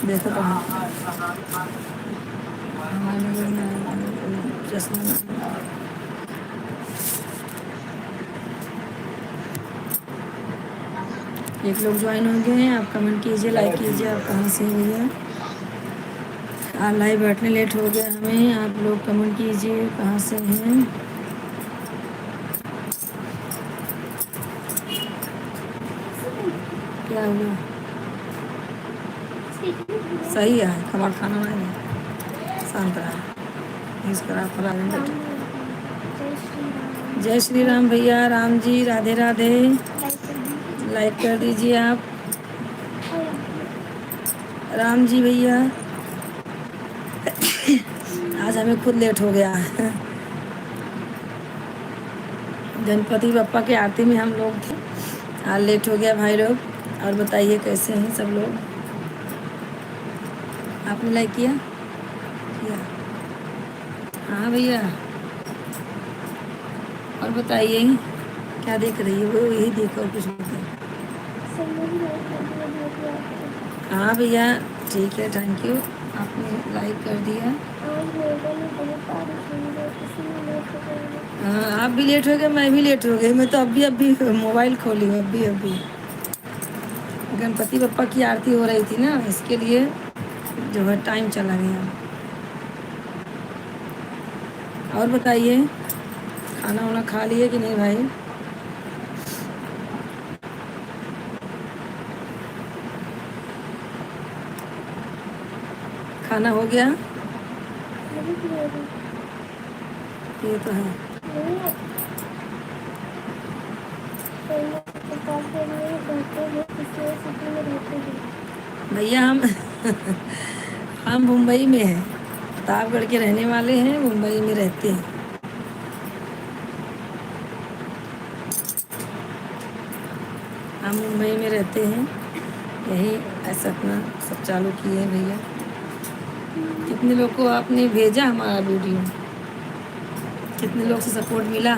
देखो तो चश्मा एक लोग ज्वाइन हो गए हैं। आप कमेंट कीजिए, लाइक कीजिए। आप कहाँ से हैं भैया? आप लाइव बैठने लेट हो गया हमें। आप लोग कमेंट कीजिए कहाँ से हैं। क्या हुआ? सही है हमारा खाना नहीं शांत रहा इस पर आप जय श्री राम भैया। राम जी राधे राधे। लाइक कर दीजिए आप। राम जी भैया आज हमें खुद लेट हो गया गणपति बप्पा की आरती में हम लोग थे। आज लेट हो गया भाई लोग। और बताइए कैसे हैं सब लोग? आपने लाइक किया? हाँ भैया। और बताइए क्या देख रही है? वो यही देखो कुछ नहीं। हाँ भैया ठीक है, थैंक यू। आपने लाइक कर दिया। हाँ आप भी लेट हो गए, मैं भी लेट हो गई। मैं तो अभी मोबाइल खोली हूँ अभी। गणपति बप्पा की आरती हो रही थी ना, इसके लिए जो है टाइम चला गया। और बताइए खाना वाना खा लिए कि नहीं भाई? खाना हो गया? ये तो है भैया। हम हम मुंबई में हैं, प्रतापगढ़ के रहने वाले हैं, मुंबई में रहते हैं। हम मुंबई में रहते हैं, यही ऐसा अपना सब चालू किए हैं भैया। कितने लोग को आपने भेजा हमारा वीडियो? कितने लोग से सपोर्ट मिला?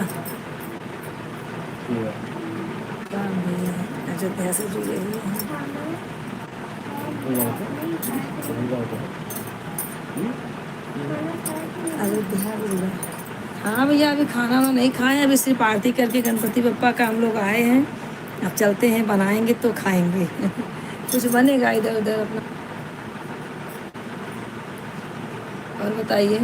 भैया अयोध्या से जुड़े हुए हैं। अयोध्या जुड़ा। हाँ भैया अभी खाना वाना नहीं खाए, अभी सिर्फ आरती करके गणपति बप्पा का हम लोग आए हैं। अब चलते हैं, बनाएंगे तो खाएंगे कुछ बनेगा इधर उधर अपना। और बताइए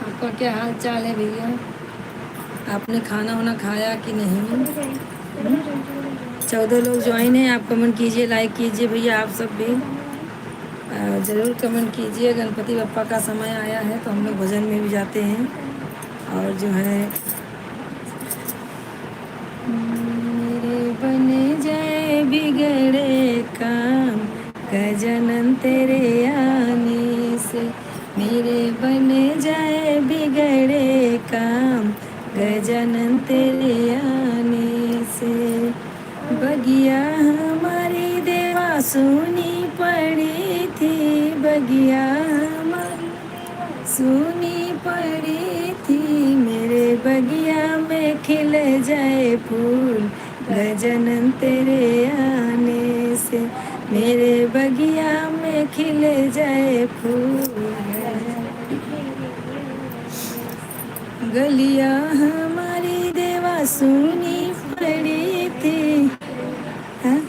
आपका क्या हाल चाल है भैया? आपने खाना वाना खाया कि नहीं? 14 लोग ज्वाइन हैं। आप कमेंट कीजिए, लाइक कीजिए भैया। आप सब भी ज़रूर कमेंट कीजिए। गणपति बप्पा का समय आया है तो हम लोग भजन में भी जाते हैं। और जो है मेरे बने जाए बिगड़े काम गजानन तेरे आने से। मेरे बने जाए बिगड़े काम गजानन तेरे आने से। बगिया हमारी देवा सुनी पड़ी थी, बगिया हमारी सुनी पड़ी थी। मेरे बगिया में खिल जाए फूल गजानन तेरे आने से। मेरे बगिया में खिल जाए फूल। गलिया हमारी देवा सुनी पड़ी थी, हाँ?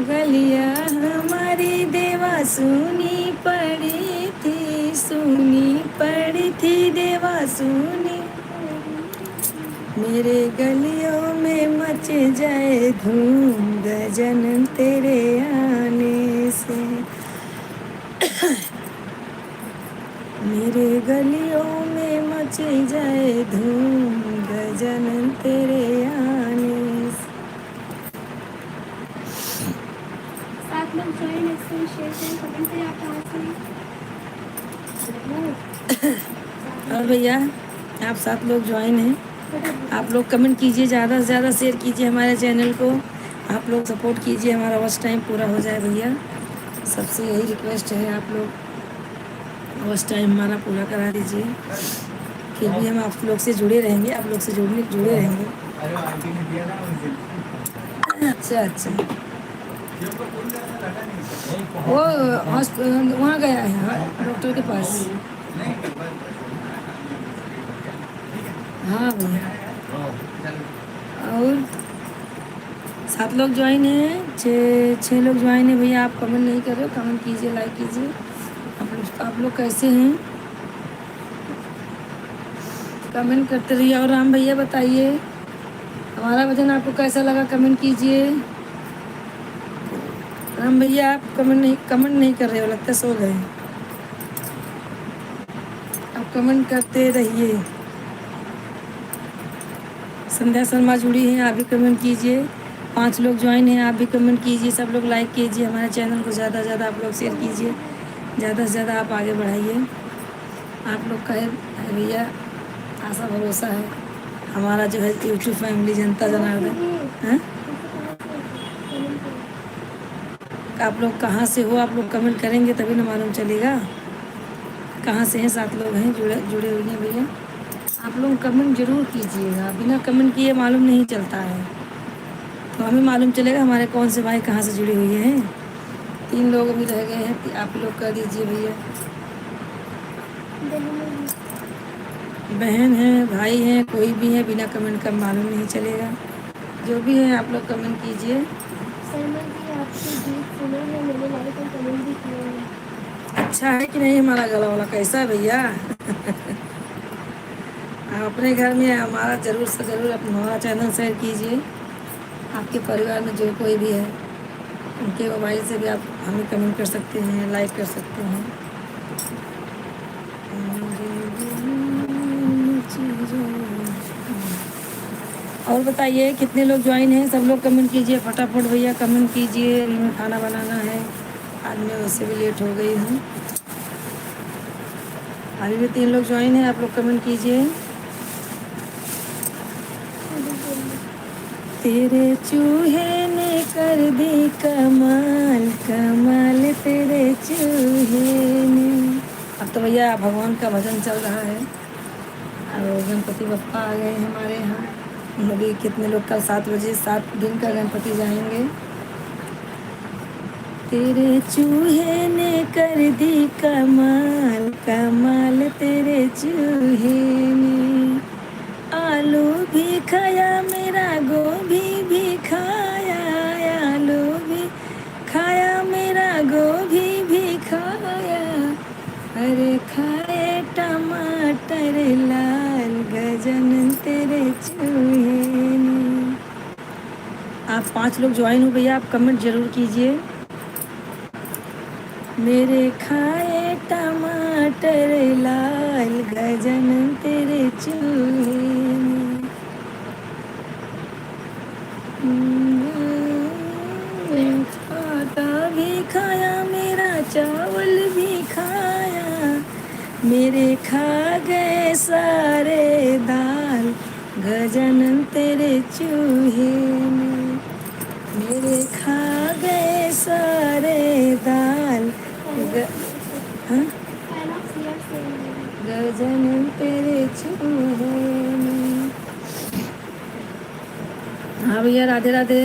गलिया हमारी देवा सुनी पड़ी थी, सुनी पड़ी थी देवा सुनी। मेरे गलियों में मच जाए धूम गजानन तेरे आने से। मेरे गलियों में मच जाए धूम गजानन तेरे आने से। और भैया आप 7 लोग ज्वाइन हैं। आप लोग कमेंट कीजिए, ज़्यादा से ज़्यादा शेयर कीजिए हमारे चैनल को। आप लोग सपोर्ट कीजिए, हमारा वॉच टाइम पूरा हो जाए भैया। सबसे यही रिक्वेस्ट है आप लोग उस टाइम हमारा पूरा करा दीजिए। फिर भी हम आप लोग से जुड़े रहेंगे, आप लोग से जुड़े रहेंगे। अच्छा अच्छा, वो वहाँ गया है डॉक्टर के पास। हाँ भैया। और 7 लोग ज्वाइन हैं, 6 लोग ज्वाइन हैं भैया। आप कमेंट नहीं कर रहे हो, कमेंट कीजिए, लाइक कीजिए। आप लोग कैसे हैं, कमेंट करते रहिए। और राम भैया बताइए हमारा भजन आपको कैसा लगा, कमेंट कीजिए। राम भैया आप कमेंट नहीं कर रहे हो, लगता है सो गए। आप कमेंट करते रहिए। संध्या शर्मा जुड़ी हैं, आप भी कमेंट कीजिए। 5 लोग ज्वाइन हैं, आप भी कमेंट कीजिए। सब लोग लाइक कीजिए, हमारे चैनल को ज़्यादा से ज़्यादा आप लोग शेयर कीजिए, ज़्यादा से ज़्यादा आप आगे बढ़ाइए। आप लोग का है भैया, आशा भरोसा है हमारा जो है यूट्यूब फैमिली, जनता जनार्दन हैं। आप लोग कहाँ से हो, आप लोग कमेंट करेंगे तभी ना मालूम चलेगा कहाँ से हैं। 7 लोग हैं जुड़े हुए हैं भैया। आप लोग कमेंट जरूर कीजिएगा, बिना कमेंट किए मालूम नहीं चलता है, तो हमें मालूम चलेगा हमारे कौन से भाई कहाँ से जुड़े हुए हैं। 3 लोग अभी रह गए हैं, आप लोग कर दीजिए भैया। बहन है, भाई हैं, कोई भी है, बिना कमेंट का मालूम नहीं चलेगा। जो भी है आप लोग कमेंट कीजिए। अच्छा है कि नहीं हमारा गला वाला, कैसा है भैया? आप अपने घर में हमारा ज़रूर से ज़रूर हमारा चैनल शेयर कीजिए। आपके परिवार में जो कोई भी है उनके मोबाइल से भी आप हमें कमेंट कर सकते हैं, लाइक कर सकते हैं। और बताइए कितने लोग ज्वाइन हैं, सब लोग कमेंट कीजिए फटाफट भैया, कमेंट कीजिए। हमें खाना बनाना है, आज मैं वैसे भी लेट हो गई हूँ। अभी भी 3 लोग ज्वाइन हैं, आप लोग कमेंट कीजिए। तेरे चूहे ने कर दी कमाल, कमाल तेरे चूहे ने। अब तो भैया भगवान का भजन चल रहा है और गणपति बप्पा आ गए हमारे यहाँ। अभी कितने लोग कल 7 बजे 7 दिन का गणपति जाएंगे। तेरे चूहे ने कर दी कमाल, कमाल तेरे चूहे ने। आलू भी खाया मेरा, गोभी भी खाया, आलू भी खाया मेरा, गोभी भी खाया। अरे खाए टमाटर लाल, गजन तेरे चूहे ने। आप 5 लोग ज्वाइन हो भैया, आप कमेंट जरूर कीजिए। मेरे खाए टमाटर लाल, गजन तेरे चूहे ने। आटा भी खाया मेरा, चावल भी खाया, मेरे खा गए सारे दाल, गजन तेरे चूहे ने। मेरे खा गए सारे दाल, हाँ? गजन तेरे चूहे ने। हाँ भैया, राधे राधे।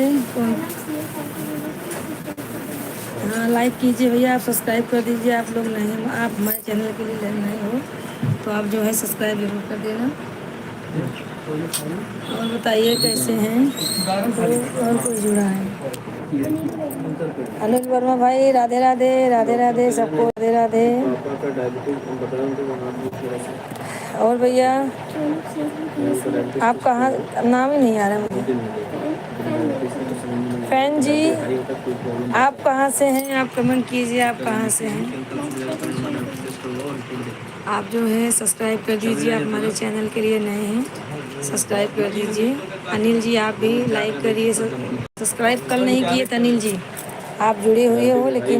हाँ लाइक कीजिए भैया, आप सब्सक्राइब कर दीजिए। आप लोग नहीं, आप हमारे चैनल के लिए नहीं हो तो आप जो है सब्सक्राइब जरूर कर देना। और बताइए कैसे हैं, और कोई जुड़ा है? अनिल वर्मा भाई, राधे राधे, राधे राधे सबको, राधे राधे। और भैया आप कहाँ, नाम ही नहीं आ रहा मुझे। फैन जी आप कहाँ से हैं, आप कमेंट कीजिए, आप कहाँ से हैं। आप जो है सब्सक्राइब कर दीजिए, आप हमारे चैनल के लिए नए हैं, सब्सक्राइब कर दीजिए। अनिल जी आप भी लाइक करिए, सब्सक्राइब कल नहीं किए थे अनिल जी, आप जुड़े हुए हो लेकिन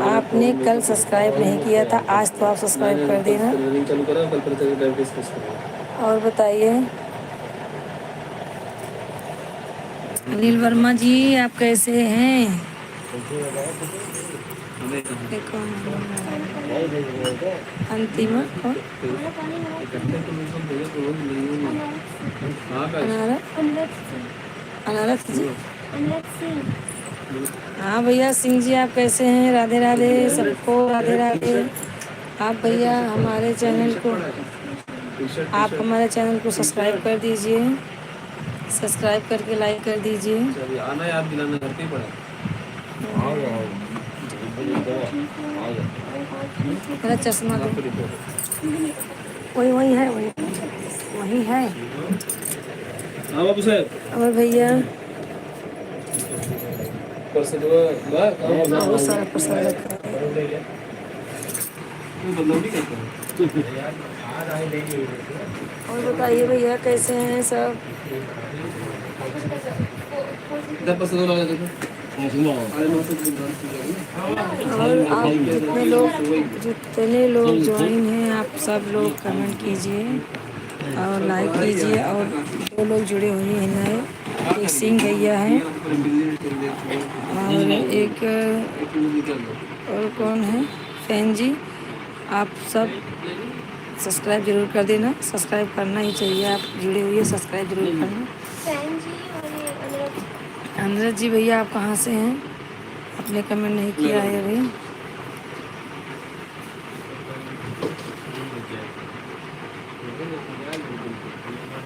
आपने कल सब्सक्राइब नहीं किया था, आज तो आप सब्सक्राइब कर देना। और बताइए अनिल वर्मा जी आप कैसे हैं? ये कौन है? अंतिमा कौन? अनारत अनारत जी। हाँ भैया सिंह जी, आप कैसे हैं? राधे राधे सबको, राधे राधे। आप भैया हमारे चैनल को, आप हमारे चैनल को सब्सक्राइब कर दीजिए, सब्सक्राइब करके लाइक कर दीजिए। आना याद दिलाना, घर पे पड़ा मेरा चश्मा दो। वही वही है, वही वही है। हाँ बाबू साहब, और भैया बहुत बहुत सारा प्रसाद रखा है। और बताइए भैया कैसे हैं सब? और आप जितने लोग ज्वाइन हैं, आप सब लोग कमेंट कीजिए और लाइक कीजिए। और दो लोग जुड़े हुए हैं नए, एक सिंह भैया हैं और एक और कौन है, फैन जी। आप सब सब्सक्राइब जरूर कर देना, सब्सक्राइब करना ही चाहिए, आप जुड़े हुए सब्सक्राइब जरूर करना। अनुराग जी भैया आप कहाँ से हैं? आपने कमेंट नहीं किया है अभी।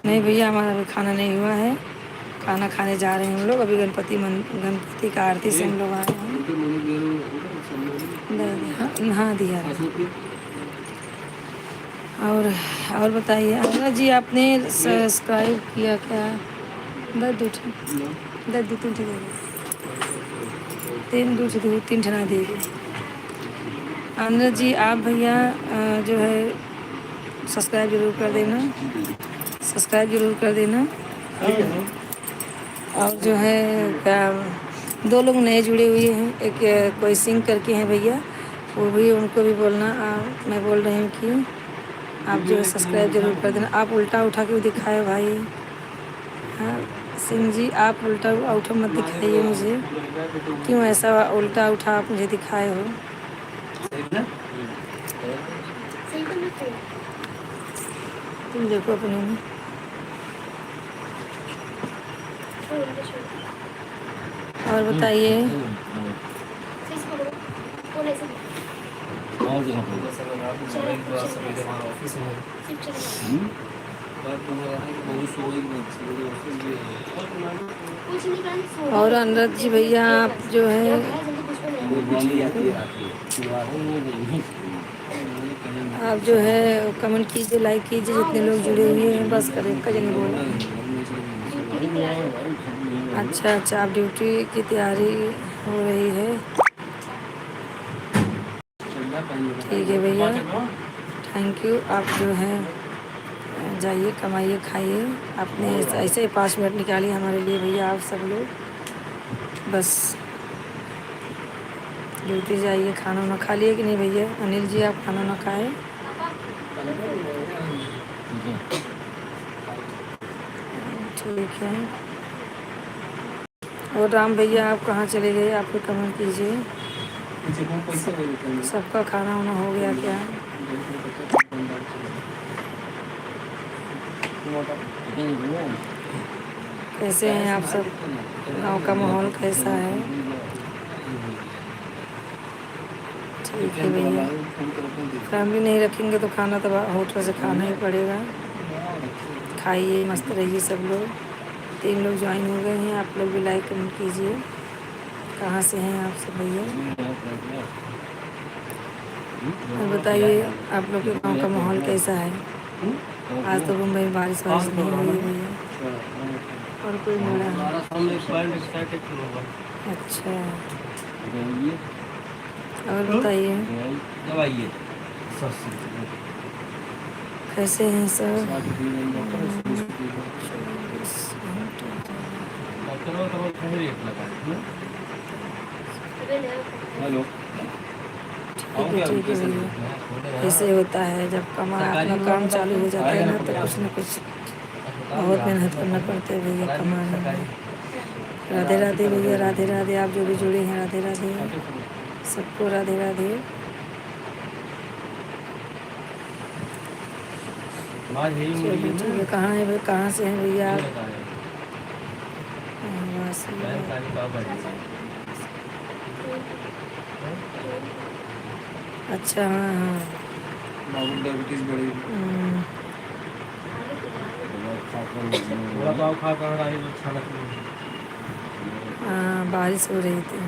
नहीं भैया हमारा अभी खाना नहीं हुआ है, खाना खाने जा रहे हैं हम लोग अभी। गणपति का आरती से हम लोग आए हैं। हाँ दिया। और बताइए अनुराग जी, आपने सब्सक्राइब किया क्या? तीन ठना देगी। अनुराग जी आप भैया जो है सब्सक्राइब जरूर कर देना, सब्सक्राइब जरूर कर देना। और जो है क्या, दो लोग नए जुड़े हुए हैं, एक कोई सिंह करके हैं भैया, वो भी उनको भी बोलना। मैं बोल रही हूँ कि आप जो है सब्सक्राइब जरूर कर देना। आप उल्टा उठा के दिखाए भाई। हाँ सिंह जी, आप उल्टा उठा मत दिखाइए मुझे, क्यों ऐसा उल्टा उठा आप मुझे दिखाए हो? तुम देखो अपने में। और बताइए। और अनुराग जी भैया आप जो है कमेंट कीजिए, लाइक कीजिए, जितने लोग जुड़े हुए हैं बस करें का जन बोला। अच्छा आप ड्यूटी की तैयारी हो रही है, ठीक है भैया, थैंक यू। आप जो है जाइए कमाइए खाइए, आपने ऐसे ही 5 मिनट निकालिए हमारे लिए भैया। आप सब लोग बस ड्यूटी जाइए, खाना वाना खा लिए कि नहीं भैया? अनिल जी आप खाना वाना खाए? ठीक है। और राम भैया आप कहाँ चले गए? आप भी कमेंट कीजिए। सबका खाना वाना हो गया क्या? कैसे हैं आप सब? गांव का माहौल कैसा है? ठीक है भैया, फैमिली नहीं रखेंगे तो खाना तो होटल से खाना ही पड़ेगा। खाइए मस्त रहिए सब लोग। 3 लोग ज्वाइन हो गए हैं, आप लोग भी लाइक कमेंट कीजिए। कहाँ से हैं आप सब भैया? और बताइए आप लोग के गाँव का माहौल कैसा है? आज तो मुंबई में बारिश नहीं हुई भैया, और कोई मिला है? अच्छा, और बताइए कैसे हैं सब? ठीक है भैया, ऐसे होता है जब अपना काम चालू हो जाता है ना, तो कुछ न कुछ बहुत मेहनत करना पड़ता है भैया कमाने में। राधे राधे भैया, राधे राधे। आप जो भी जुड़े हैं, राधे राधे सबको, राधे राधे। चलिए ठीक है। कहाँ है भाई, कहाँ से हैं भैया आप? वहाँ से। अच्छा, हाँ हाँ। डायबिटीज बढ़ी। हाँ, बारिश हो रही थी।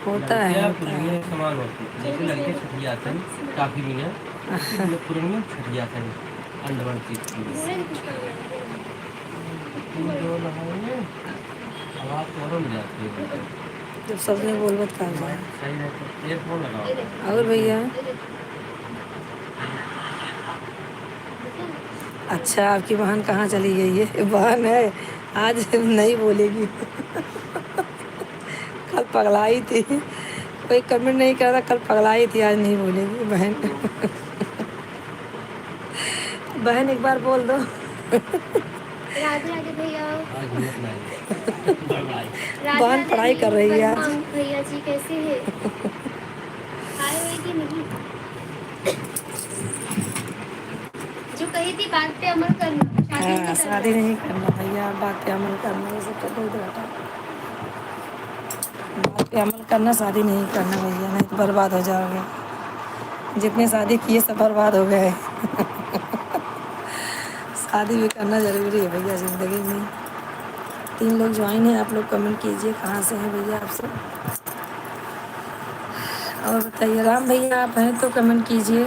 होता है, होता है। समान होती है जैसे लड़के छठी आते हैं काफी मिनट पुरानी छठी आते हैं अंडवन चीज आवाज तो मिल जाती है जब सबने बोल मत कर जाए। सही है तो एयरफोन लगाओ। और भैया, अच्छा आपकी बहन कहाँ चली गई है? बहन है, आज नहीं बोलेगी। कल पगलाई थी, कोई कमेंट नहीं कर रहा, कल पगलाई थी, आज नहीं बोलेगी बहन। बहन एक बार बोल दो। राधे राधे भैया। आज हिम्मत नहीं बहन पढ़ाई कर रही है आज। भैया जी कैसे हैं? आए हुए कि नहीं? जो कही थी बात पे अमल करना। हाँ, शादी नहीं करना भैया, बात पे अमल करना, ये सब तो बहुत घाटा। बात पे अमल करना, शादी नहीं करना भैया, नहीं तो बर्बाद हो जाओगे। जितने शादी किए सब बर्बाद हो गए। शादी भी करना ज़रूरी है भैया ज़िंदगी में। 3 लोग ज्वाइन हैं, आप लोग कमेंट कीजिए कहाँ से हैं भैया आप सब। और बताइए, राम भैया आप हैं तो कमेंट कीजिए।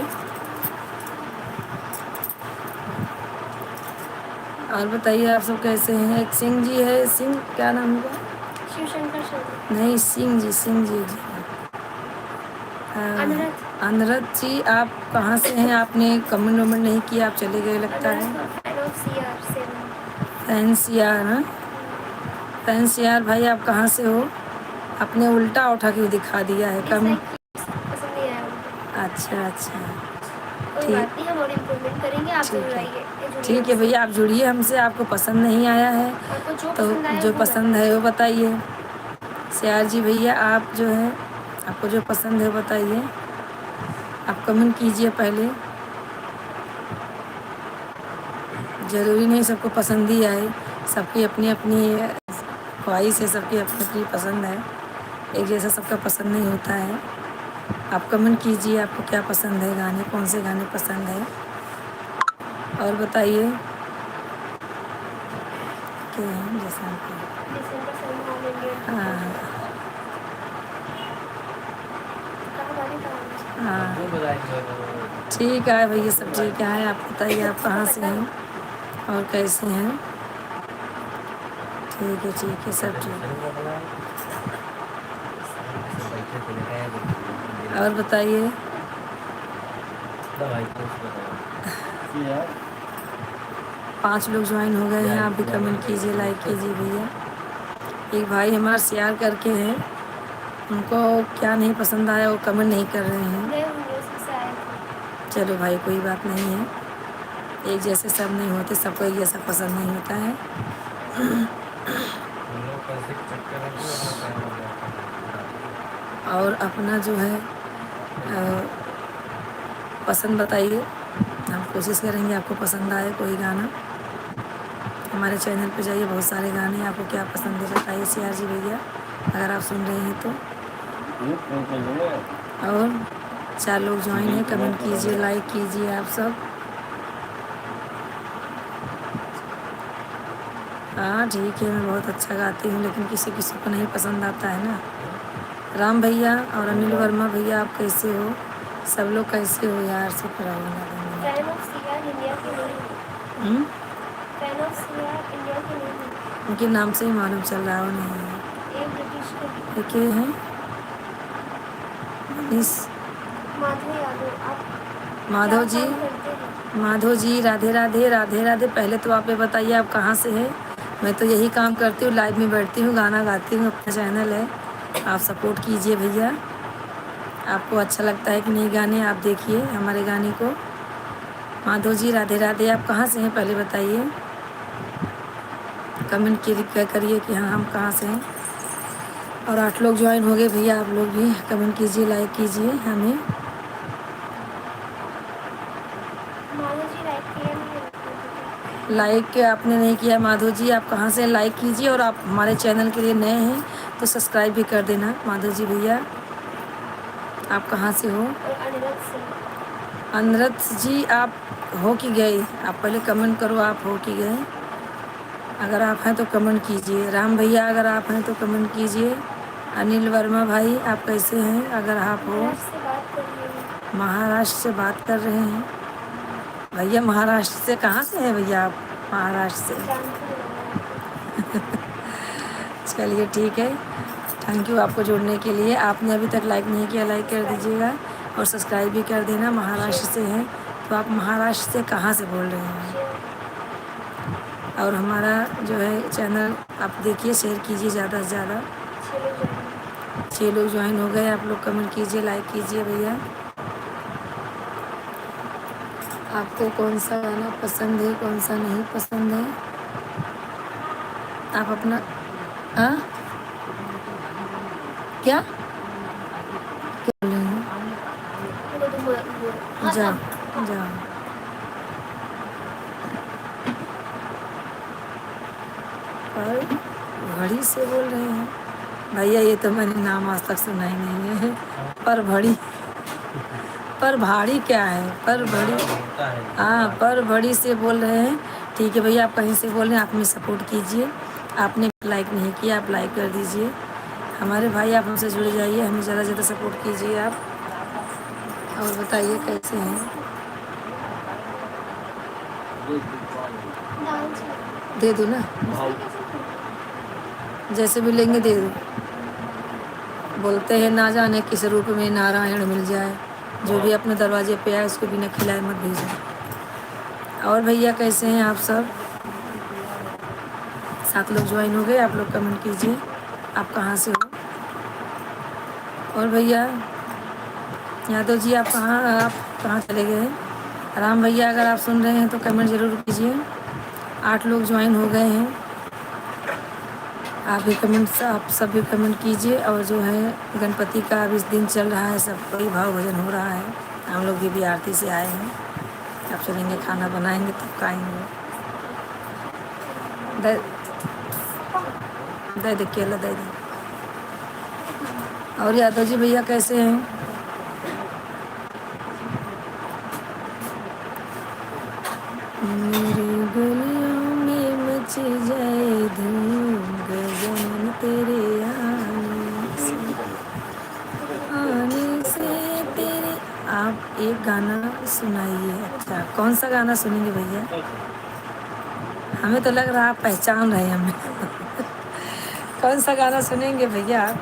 और बताइए आप सब कैसे हैं। एक सिंह जी है, सिंह क्या नाम है? शिव शंकर शर्मा। नहीं, सिंह जी, सिंह जी। अनुरत जी, आप कहाँ से हैं? आपने कमेंट वमेंट नहीं किया, आप चले गए लगता है। फैंसियार, हाँ फैंसियार भाई, आप कहाँ से हो? आपने उल्टा उठा के दिखा दिया है कम। पसंद नहीं आया उनको। अच्छा अच्छा, कोई बात नहीं, हम और इम्प्रूवमेंट करेंगे। आप जरूर आइए। ठीक है भैया, आप जुड़िए हमसे। आपको पसंद नहीं आया है आपको जो तो पसंद आया जो वो पसंद है वो बताइए। सियार जी भैया, आप जो है आपको जो पसंद है बताइए। आप कमेंट कीजिए पहले। ज़रूरी नहीं सबको पसंद ही आए, सबकी अपनी अपनी ख्वाहिश है, सबकी अपनी अपनी पसंद है, एक जैसा सबका पसंद नहीं होता है। आप कमेंट कीजिए आपको क्या पसंद है, गाने कौन से गाने पसंद है, और बताइए क्या है जैसा आपको। हाँ हाँ, ठीक है भैया, सब ठीक है। आप बताइए आप कहाँ से हैं और कैसे हैं। ठीक है, सब ठीक है। और बताइए। 5 लोग ज्वाइन हो गए हैं, आप भी कमेंट कीजिए, लाइक कीजिए भैया। एक भाई हमारा शेयर करके हैं, उनको क्या नहीं पसंद आया, वो कमेंट नहीं कर रहे हैं। चलो भाई, कोई बात नहीं है, एक जैसे सब नहीं होते, सबको एक जैसा पसंद नहीं होता है। और अपना जो है पसंद बताइए, हम कोशिश करेंगे आपको पसंद आए कोई गाना। हमारे चैनल पे जाइए, बहुत सारे गाने, आपको क्या पसंद है बताइए सियार जी भैया, अगर आप सुन रहे हैं तो। और 4 लोग ज्वाइन हैं, कमेंट कीजिए, लाइक कीजिए आप सब। हाँ ठीक है, मैं बहुत अच्छा गाती हूँ, लेकिन किसी किसी को नहीं पसंद आता है ना। राम भैया और अनिल वर्मा भैया, आप कैसे हो? सब लोग कैसे हो यार? सब उनके नाम से ही मालूम चल रहा है, वो नहीं है। एक ये हैं मनीष माधव जी, राधे राधे, राधे राधे। पहले तो आप ये बताइए आप कहाँ से हैं? मैं तो यही काम करती हूँ, लाइव में बैठती हूँ, गाना गाती हूँ, अपना चैनल है, आप सपोर्ट कीजिए भैया। आपको अच्छा लगता है कि नहीं गाने, आप देखिए हमारे गाने को। माधव जी, राधे राधे। आप कहाँ से हैं पहले बताइए। कमेंट करिए कि हाँ हम कहाँ से हैं। और 8 लोग ज्वाइन हो गए भैया, आप लोग भी कमेंट कीजिए, लाइक कीजिए हमें। माधव जी लाइक किया नहीं? लाइक आपने नहीं किया माधव जी, आप कहाँ से? लाइक कीजिए। और आप हमारे चैनल के लिए नए हैं तो सब्सक्राइब भी कर देना। माधव जी भैया आप कहाँ से हो? और अनिरुद्ध से। अनरत जी आप हो कि गए? आप पहले कमेंट करो, आप हो कि गए। अगर आप हैं तो कमेंट कीजिए। राम भैया अगर आप हैं तो कमेंट कीजिए। अनिल वर्मा भाई आप कैसे हैं? अगर आप हो महाराष्ट्र से बात कर रही हूँ। महाराष्ट्र से बात कर रहे हैं भैया। महाराष्ट्र से कहाँ से हैं भैया आप? महाराष्ट्र से। जानती हूँ। चलिए ठीक है, थैंक यू आपको जुड़ने के लिए। आपने अभी तक लाइक नहीं किया, लाइक कर दीजिएगा और सब्सक्राइब भी कर देना। महाराष्ट्र से हैं तो आप महाराष्ट्र से कहाँ से बोल रहे हैं? और हमारा जो है चैनल आप देखिए, शेयर कीजिए ज़्यादा से ज़्यादा। 6 लोग ज्वाइन हो गए। आप लोग कमेंट कीजिए, लाइक कीजिए भैया। आपको कौन सा गाना पसंद है, कौन सा नहीं पसंद है? आप अपना हाँ क्या बोल रहे हैं? जाओ जाओ। और घड़ी से बोल रहे हैं भैया? ये तो मैंने नाम आज तक सुना ही नहीं है। पर भड़ी, पर भाड़ी क्या है? पर भड़ी, होता है। हाँ पर भड़ी से बोल रहे हैं। ठीक है भैया, आप कहीं से बोल रहे हैं, आप हमें सपोर्ट कीजिए। आपने लाइक नहीं किया, आप लाइक कर दीजिए। हमारे भाई आप हमसे जुड़ जाइए, हमें ज़्यादा से ज़्यादा सपोर्ट कीजिए आप। और बताइए कैसे हैं? दे दो ना, जैसे भी लेंगे दे दो। बोलते हैं ना जाने किस रूप में नारायण मिल जाए, जो भी अपने दरवाजे पे आए उसको बिना खिलाए मत भेजें। और भैया कैसे हैं आप सब? 7 लोग ज्वाइन हो गए। आप लोग कमेंट कीजिए आप कहाँ से हो। और भैया यादव जी आप कहाँ चले गए? राम भैया अगर आप सुन रहे हैं तो कमेंट ज़रूर कीजिए। 8 लोग ज्वाइन हो गए हैं। आप सब भी कमेंट कीजिए। और जो है गणपति का अब इस दिन चल रहा है, सब बड़ी भाव भजन हो रहा है। हम लोग भी आरती से आए हैं। अब चलेंगे, खाना बनाएंगे तब खाएंगे। दे दे केला दे दे। और यादव जी भैया कैसे हैं? मेरे गलियों में मच जाए धूम, गगन तेरे आने से तेरे। आप एक गाना सुनाइए। अच्छा कौन सा गाना सुनेंगे भैया? हमें तो लग रहा है आप पहचान रहे हैं हमें। कौन सा गाना सुनेंगे भैया आप?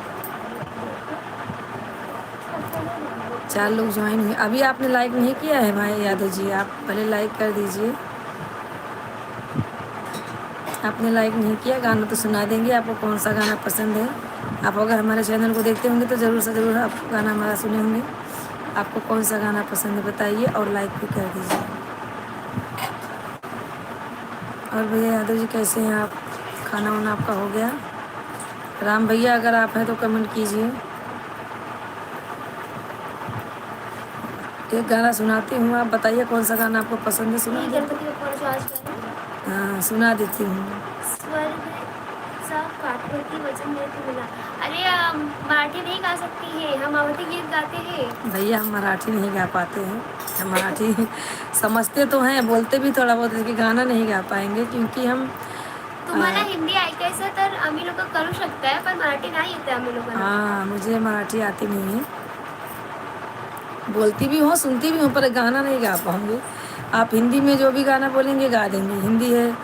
4 लोग ज्वाइन हुए। अभी आपने लाइक नहीं किया है भाई यादव जी, आप पहले लाइक कर दीजिए। आपने लाइक नहीं किया, गाना तो सुना देंगे। आपको कौन सा गाना पसंद है? आप अगर हमारे चैनल को देखते होंगे तो ज़रूर से ज़रूर आप गाना हमारा सुने होंगे। आपको कौन सा गाना पसंद है बताइए और लाइक भी कर दीजिए। और भैया यादव जी कैसे हैं आप? खाना वाना आपका हो गया? राम भैया अगर आप हैं तो कमेंट कीजिए। एक गाना सुनाती हूँ, आप बताइए कौन सा गाना आपको पसंद है? सुना दे। गणपति बप्पा जो आज गए हाँ सुना देती हूँ। स्वर्ग सा काठवती वचन मेरे को मिला। अरे मराठी नहीं गा सकती है, हम अवधी गीत गाते हैं। भैया हम मराठी नहीं गा पाते हैं। हम मराठी समझते तो हैं, बोलते भी थोडा बहुत, लेकिन गाना नहीं गा पाएंगे क्योंकि हम तुम्हाला हिंदी ऐकायचं तर आम्ही लोक करू शकताय, पण मराठी नाही येते आम्ही लोकांना। हाँ मुझे मराठी आती नहीं है। बोलती भी हूँ, सुनती भी हूँ, पर गाना नहीं गा पाऊँगी। आप हिंदी में जो भी गाना बोलेंगे गा देंगे। हिंदी है,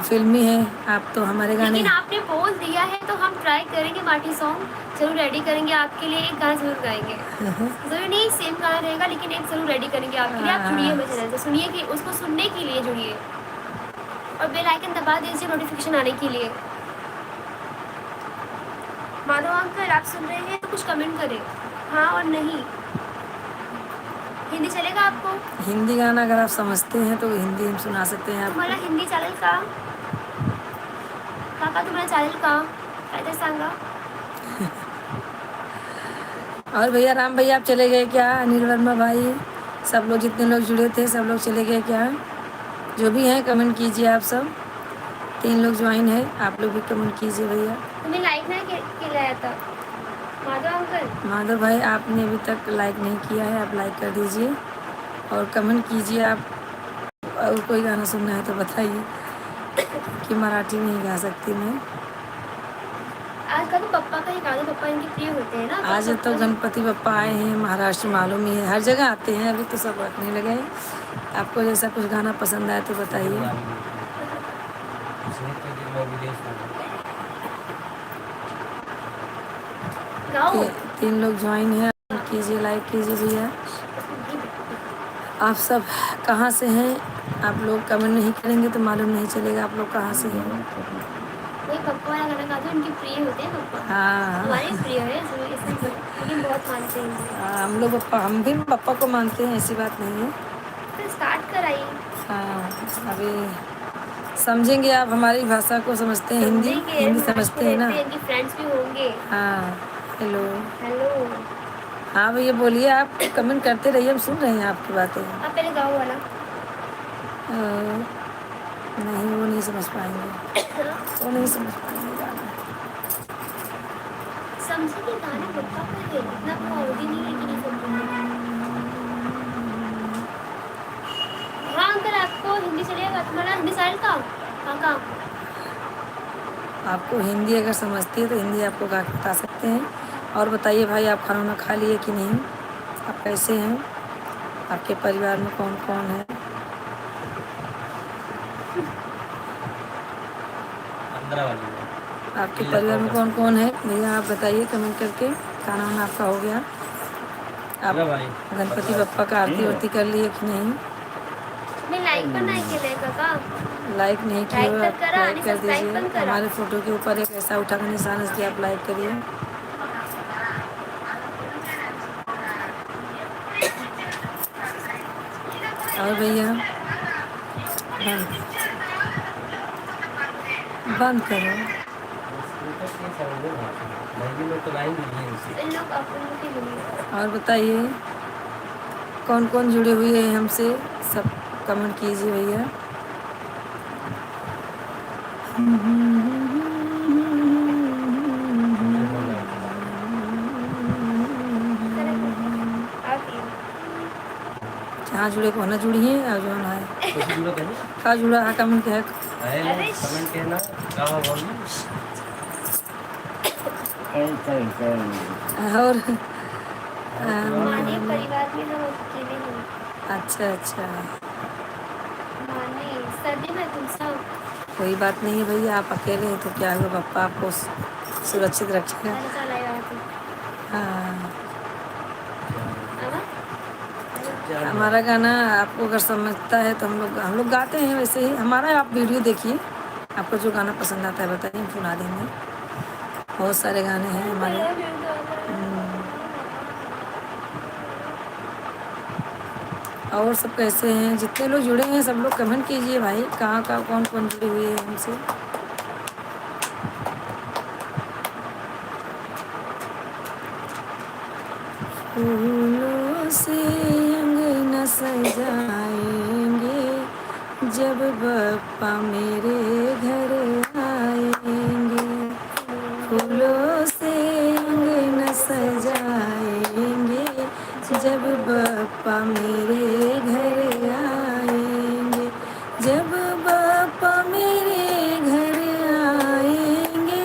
फिल्मी है, आप तो हमारे गाने। लेकिन आपने बोल दिया है तो हम ट्राई करेंगे। मराठी सॉन्ग जरूर रेडी करेंगे आपके लिए, एक गाना जरूर गाएंगे। जरूर नहीं सेम गाना रहेगा, लेकिन एक जरूर रेडी करेंगे आपके लिए। आप जुड़िए मेरे चैनल से, सुनिए कि उसको सुनने के लिए जुड़िए और बेल आइकन दबा दीजिए नोटिफिकेशन आने के लिए। माधव अंकल आप सुन रहे हैं तो कुछ कमेंट करें, हाँ और नहीं। हिंदी चलेगा आपको? हिंदी गाना अगर आप समझते हैं तो हिंदी हम सुना सकते हैं आपको। तुम्हाला हिंदी चालेल का? काका तुम्हारा चॅनल का काय ते सांगा. और भैया राम भैया आप चले गए क्या? अनिल वर्मा भाई, सब लोग जितने लोग जुड़े थे सब लोग चले गए क्या? जो भी हैं कमेंट कीजिए आप सब. 3 लोग ज्वाइन है, आप लोग भी कमेंट कीजिए भैया. तुम्ही लाईक नाही केलं आहे आता माधव अंकल. माधव भाई आपने अभी तक लाइक नहीं किया है, आप लाइक कर दीजिए और कमेंट कीजिए. आप और कोई गाना सुनना है तो बताइए कि मराठी नहीं गा सकती मैं. आज का तो पप्पा का ही गा दो, पप्पा इनके प्रिय होते हैं ना. आज तो गणपति बप्पा आए हैं, महाराष्ट्र मालूम ही है, हर जगह आते हैं. अभी तो सब रखने लगे हैं. आपको जैसा कुछ गाना पसंद आए तो बताइए. गाओ. 3 लोग ज्वाइन है, कीजिए लाइक कीजिए भैया. आप सब कहाँ से हैं? आप लोग कमेंट नहीं करेंगे तो मालूम नहीं चलेगा आप लोग कहाँ से हैं. वही पप्पा वाला गाना गा दो, इनके प्रिय होते हैं पप्पा. हाँ हमारे प्रिय है लेकिन बहुत मानते हैं इनको. हम लोग पप्पा, हम भी पप्पा को मानते हैं, ऐसी बात नहीं है. तो स्टार्ट कराइए. हाँ अभी समझेंगे. आप हमारी भाषा को समझते हैं, हिंदी समझते हैं ना. इनके फ्रेंड्स भी होंगे. हाँ हेलो. हेलो. हाँ भैया बोलिए, आप कमेंट करते रहिए, हम सुन रहे हैं आपकी बातें. आप पहले गाओ वाला. नहीं वो नहीं समझ पाएंगे, वो नहीं समझ पाएंगे गाना. समझेंगे गाने पप्पा को दे, इतना पाओगे नहीं है कि नहीं समझेंगे. हाँ अंकल आपको हिंदी चलेगा, तुम्हारा हिंदी साइड का काका. आपको हिंदी अगर समझती है तो हिंदी आपको गा के बता सकते हैं. और बताइए भाई, आप खाना वाना खा लिए कि नहीं? आप कैसे हैं? आपके परिवार में कौन कौन है? आपके परिवार में कौन कौन है भैया आप बताइए कमेंट करके. खाना वाना आपका हो गया? आप गणपति बप्पा का आरती वारती कर लिए कि नहीं? मैं लाइक पण नाही केलंय काका. लाइक नहीं किया हो, लाइक तर करा लाइक आणि कर सबस्क्राइब दीजिए. पण करा. हमारे फोटो के ऊपर एक ऐसा उठा का निशान है, इसलिए आप लाइक करिए. और भैया बंद करो. इन लोग अपन लोग के लिए. और बताइए कौन कौन जुड़े हुए हैं हमसे, सब कमेंट कीजिए भैया. जहाँ जुड़े को ना जुड़िए और जो ना है का जुड़ा है कमेंट है. कमेंट कहना गावा बोल. और माने परिवार में हम अकेले हैं. अच्छा अच्छा, माने सर्दी में तुम सब. कोई बात नहीं है भैया, आप अकेले हैं तो क्या हुआ, पप्पा आपको सुरक्षित रखेगा. अच्छा लगा तो. हाँ आवा. हमारा गाना आपको अगर समझता है तो हम लोग गाते हैं वैसे ही. हमारा आप वीडियो देखिए, आपको जो गाना पसंद आता है बताइए, हम सुना देंगे. बहुत सारे गाने हैं हमारे. और सब कैसे हैं? जितने लोग जुड़े हैं सब लोग कमेंट कीजिए भाई, कहाँ कहाँ कौन कौन जुड़े हुए हैं हमसे. फूलों से अंगना सजाएंगे जब बप्पा मेरे घर आएंगे. फूलों से अंगना सजाएंगे जब बप्पा मेरे घर आएंगे. जब बप्पा मेरे घर आएंगे,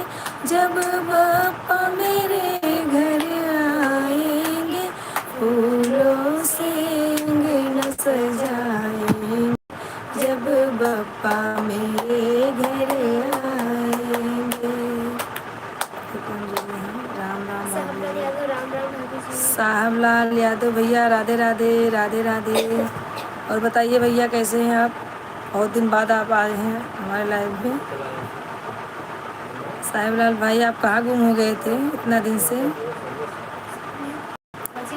जब बप्पा मेरे घर आएंगे, फूलों से अंगना सजाएंगे जब बप्पा मेरे घर आएंगे. राम राम साहब यादव राम राम भाभी जी. साहब लाल यादव भैया, राधे राधे राधे राधे. और बताइए भैया कैसे हैं आप? बहुत दिन बाद आप आए हैं हमारे लाइव में. साहिब लाल भाई आप कहाँ गुम हो गए थे इतना दिन से?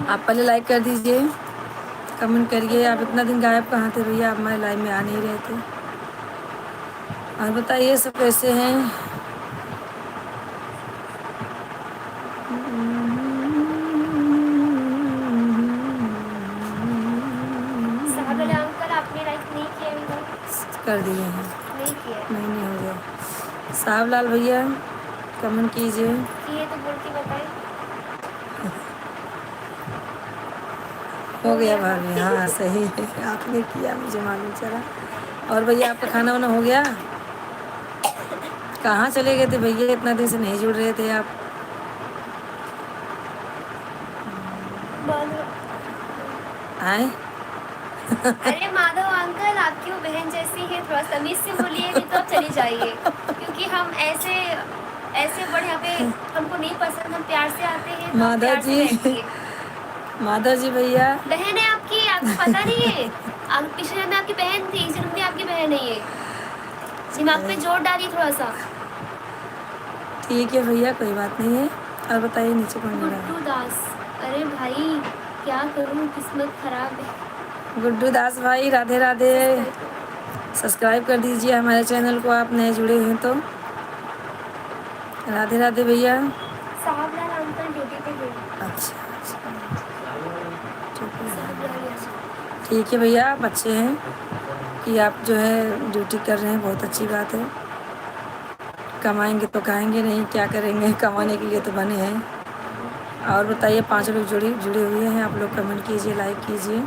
आप पहले लाइक कर दीजिए, कमेंट करिए. आप इतना दिन गायब कहाँ थे भैया? आप हमारे लाइव में आ नहीं रहे थे. और बताइए सब कैसे हैं? कर दिए हैं? नहीं किया नहीं हो गया। साहब लाल भैया कमेंट कीजिए। किए तो बोल के बताए। हो गया भाभी, हाँ सही है, आपने किया मुझे मालूम चला। और भैया आपका खाना वाना हो गया? कहाँ चले गए थे भैया, इतना दिन से नहीं जुड़ रहे थे आप? आए? अरे माधव अंकल आपकी वो बहन जैसी है, थोड़ा तमीज से बोलिए, नहीं तो आप चली जाइए, क्योंकि हम ऐसे ऐसे बड़े यहाँ पे हमको नहीं पसंद, हम प्यार से आते हैं तो आप माधव प्यार से जी। बैठिए। माधव जी भैया, बहन है आपकी, आपको पता नहीं है? आप पिछले जन्म में आपकी बहन थी, इस जन्म में आपकी बहन है ये। दिमाग पे जोर डालिए थोड़ा सा। ठीक है भैया, कोई बात नहीं है। और बताइए नीचे कौन जुड़ा है? गुड्डू दास, अरे भाई क्या करूँ, किस्मत खराब है। गुड्डू दास भाई राधे राधे। सब्सक्राइब कर दीजिए हमारे चैनल को, आप नए जुड़े हैं तो। राधे राधे भैया। साहब लाल अंकल ड्यूटी पे हैं। अच्छा अच्छा, साहब लाल यादव। ठीक है भैया, आप अच्छे हैं कि आप जो है ड्यूटी कर रहे हैं, बहुत अच्छी बात है। कमाएंगे तो खाएंगे, नहीं क्या करेंगे, कमाने के लिए तो बने हैं। और बताइए, 5 लोग जुड़े हुए हैं, आप लोग कमेंट कीजिए, लाइक कीजिए।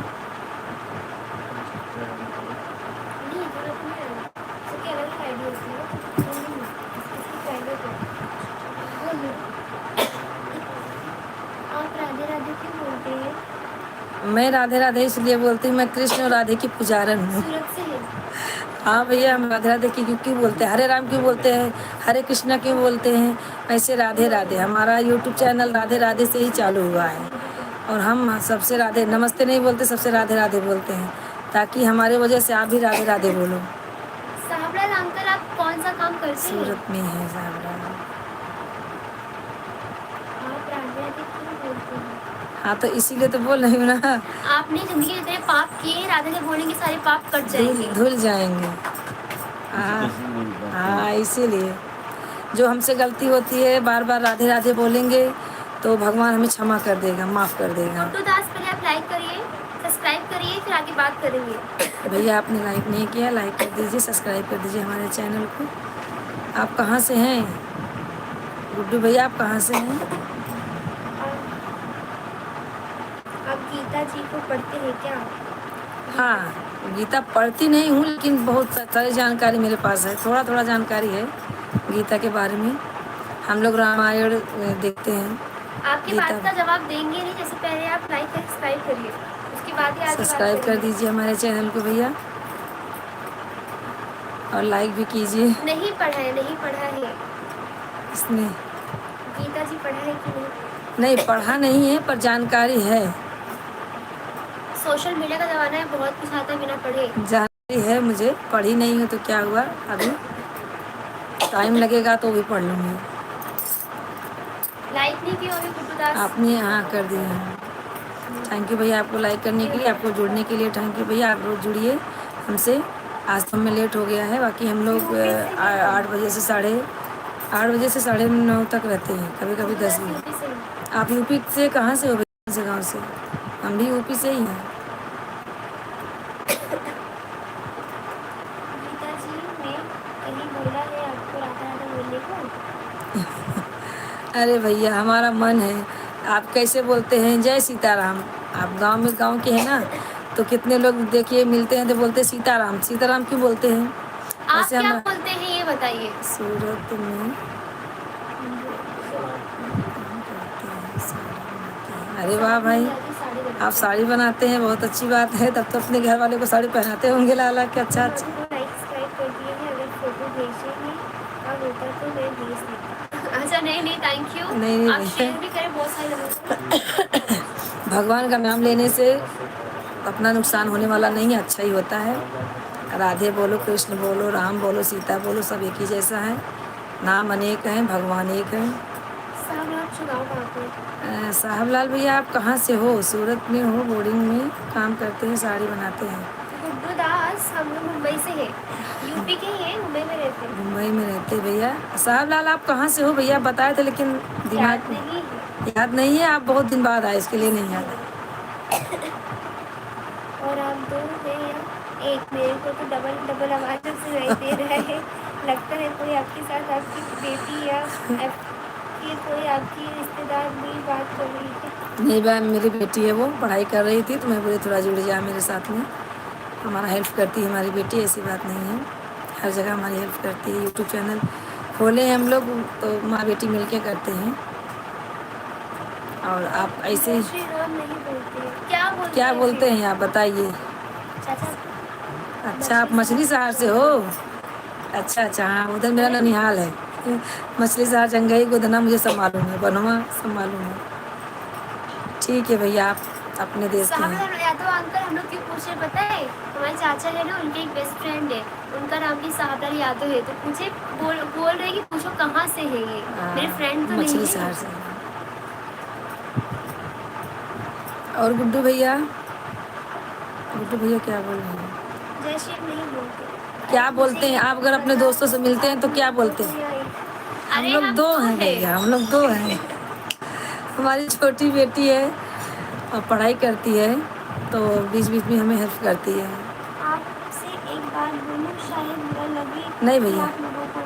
नहीं जरूरत नहीं है, सबकी अलग अलग आईडी होती है। इसकी प्राइवेट है। आप राधे राधे क्यों बोलते हैं? मैं राधे राधे इसलिए बोलती हूँ, मैं कृष्ण और राधे की पुजारन हूँ। सूरत से है। हाँ भैया, हम राधे राधे क्यों बोलते हैं, हरे राम क्यों बोलते हैं, हरे कृष्णा क्यों बोलते हैं, ऐसे राधे राधे। हमारा यूट्यूब चैनल राधे राधे से ही चालू हुआ है, और हम सबसे राधे नमस्ते नहीं बोलते, सबसे राधे राधे बोलते हैं, ताकि हमारे वजह से आप भी राधे राधे बोलो। साहब लाल अंकल आप कौन सा काम करते हैं? सूरत में है साहब। आप राधे राधे क्यों बोलते हैं? हाँ तो इसीलिए तो बोल रही हूँ ना, आपने जिंदगी में इतने पाप किए, राधे राधे बोलेंगे सारे पाप कट जाएंगे। धुल जाएंगे। हाँ इसीलिए जो हमसे गलती होती है, बार बार राधे राधे बोलेंगे तो भगवान हमें क्षमा कर देगा, माफ़ कर देगा। गुड्डू दास पहले आप लाइक करिए, सब्सक्राइब करिए, फिर आगे बात करेंगे। भैया आपने लाइक नहीं किया, लाइक कर दीजिए, सब्सक्राइब कर दीजिए हमारे चैनल को। आप कहाँ से हैं गुड्डू भैया, आप कहाँ से हैं? आप गीता जी को पढ़ते हैं क्या? हाँ, गीता पढ़ती नहीं हूँ, लेकिन बहुत सारी जानकारी मेरे पास है, थोड़ा थोड़ा जानकारी है गीता के बारे में। हम लोग रामायण देखते हैं। आपकी बात का जवाब देंगे नहीं, जैसे पहले आप लाइक सब्सक्राइब करिए, उसके बाद ही आगे बात सब्सक्राइब कर करेंगे। दीजिए हमारे चैनल को भैया, और लाइक भी कीजिए। नहीं पढ़ा है, नहीं पढ़ा है। इसने गीता जी पढ़ा है कि नहीं? नहीं पढ़ा नहीं है, पर जानकारी है। सोशल मीडिया का जमाना है, बहुत कुछ आता है बिना पढ़े। जानकारी है मुझे, पढ़ी नहीं हूँ तो क्या हुआ, अभी टाइम लगेगा तो भी पढ़ लूँगी। लाइक नहीं किया होगी गुड्डू दास? आपने हाँ कर दिया है। थैंक यू भैया, आपको लाइक करने के लिए, आपको जुड़ने के लिए थैंक यू भैया। आप लोग जुड़िए हमसे। आज तो हमें लेट हो गया है, बाकी हम लोग 8 बजे से 9:30 तक रहते हैं, कभी कभी 10 बजे। यूपी से हूँ। आप यूपी से कहाँ से हो भैया? कौन से गाँव से? हम भी यूपी से ही हैं। गीता जी ने कहीं बोला है आपको राधा राधा बोलने को? अरे भैया हमारा मन है, आप कैसे बोलते हैं जय सीताराम। आप गांव के हैं ना, तो कितने लोग देखिए मिलते हैं तो बोलते हैं सीताराम, सीताराम क्यों बोलते हैं? आप वैसे क्या हम बोलते हैं ये बताइए। सूरत में। अरे वाह भाई, आप साड़ी बनाते हैं, बहुत अच्छी बात है। तब तो अपने घर वाले को साड़ी पहनाते होंगे लाला के। अच्छा अच्छा, लाइक सब्सक्राइब कर दिए हैं, अगर फोटो भेजेंगे अब होता तो मैं भेज देता। अच्छा नहीं थैंक यू। नहीं, आप नहीं। शेयर भी करें बहुत सारे लोगों को। भगवान का नाम लेने से अपना नुकसान होने वाला नहीं है, अच्छा ही होता है। राधे बोलो, कृष्ण बोलो, राम बोलो, सीता बोलो, सब एक ही जैसा है। नाम अनेक हैं, भगवान एक हैं। साहब आप चुनाव कहाँ पे? साहब लाल भैया आप कहाँ से हो? सूरत में हो, बोर्डिंग में काम करते हैं, साड़ी बनाते हैं। गुड्डू दास हम लोग मुंबई से हैं, यूपी के ही हैं, मुंबई में रहते हैं। मुंबई में रहते भैया। साहब लाल आप कहाँ से हो भैया? बताए थे लेकिन याद दिमाग नहीं है। याद नहीं है। आप बहुत दिन बाद आए, इसके लिए नहीं याद है। और आप दो हैं या एक मेरे को तो डबल डबल आवाज़ सुनाई दे रहा है। लगता है कोई आपके साथ आपकी बेटी या फिर कोई आपकी रिश्तेदार भी बात कर रही है। नहीं बहन, मेरी बेटी है, वो पढ़ाई कर रही थी तो मैं बोली थोड़ा जुड़ जा मेरे साथ में। हमारा हेल्प करती है हमारी बेटी, ऐसी बात नहीं है, हर जगह हमारी हेल्प करती है। यूट्यूब चैनल खोले हैं हम लोग तो माँ बेटी मिलके करते हैं। और आप ऐसे जय श्री राम नहीं बोलते, क्या हैं बोलते फिर? हैं आप बताइए। चाचा अच्छा, आप मछली शहर से हो? अच्छा अच्छा, हाँ उधर मेरा ननिहाल है। मछली शहर, जंगई, गोधना मुझे सब मालूम है, बनवा सब मालूम है। ठीक है भैया, आप अपने देश के हैं। साहब यादव अंकल हम लोग क्यों पूछ रहे पता है? हमारे चाचा है ना, उनके एक बेस्ट फ्रेंड है, उनका नाम भी साहबलाल यादव है, तो पूछे बोल रहे कि पूछो कहाँ से है ये। मेरे फ्रेंड तो नहीं मछली है। शहर से। और गुड्डू भैया क्या बोल रहे हैं? जय श्री नहीं बोलते। क्या बोलते हैं आप? अगर अपने दोस्तों से मिलते हैं तो क्या बोलते हैं? हम लोग दो हैं भैया, हम लोग दो हैं। हमारी छोटी बेटी है और पढ़ाई करती है, तो बीच बीच में हमें हेल्प करती है। आपसे एक बात बोलूं, शायद बुरा लगे नहीं भैया, आप लोगों को।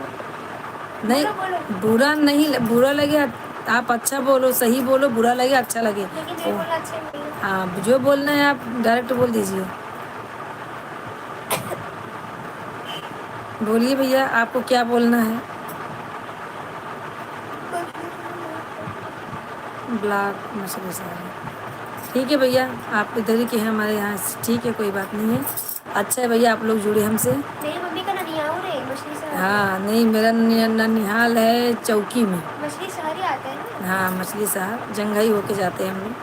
नहीं बोलो। बुरा नहीं, बुरा लगे आप अच्छा बोलो, सही बोलो, बुरा लगे अच्छा लगे लेकिन तो मेरे को अच्छा नहीं है। हाँ, जो बोलना है आप डायरेक्ट बोल दीजिए। बोलिए भैया, आपको क्या बोलना है? ब्लॉक मछली शहर। ठीक है भैया, आप इधर ही के हैं हमारे यहाँ, ठीक है, कोई बात नहीं है। अच्छा है भैया, आप लोग जुड़े हमसे। मेरी मम्मी का ननियाल है मछली शहर। हाँ नहीं, मेरा ननिहाल है चौकी में। मछली शहर ही आता है ना। हाँ मछली शहर, जंघई होके जाते हैं हम लोग।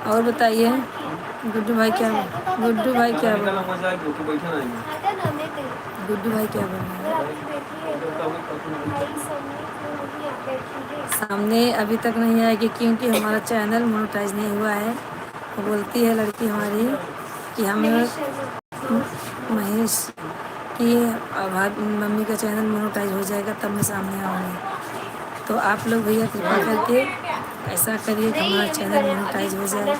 और बताइए गुड्डू भाई क्या बोल आता गुड्डू भाई क्या बोल ना हमें कहीं। गुड्डू भाई क्या बोल रहे अगर हैं? आपकी बेटी है तो भाई सामने क्यों नहीं बैठी है? सामने अभी तक नहीं आएगी क्योंकि हमारा चैनल मोनेटाइज नहीं हुआ है। वो बोलती है लड़की हमारी कि हमें महेश शर्मा। महेश कि अब मम्मी का चैनल मोनेटाइज हो जाएगा तब मैं सामने आऊँगी। तो आप लोग भैया कृपा करके ऐसा करिए कि हमारा चैनल मोनेटाइज हो जाए,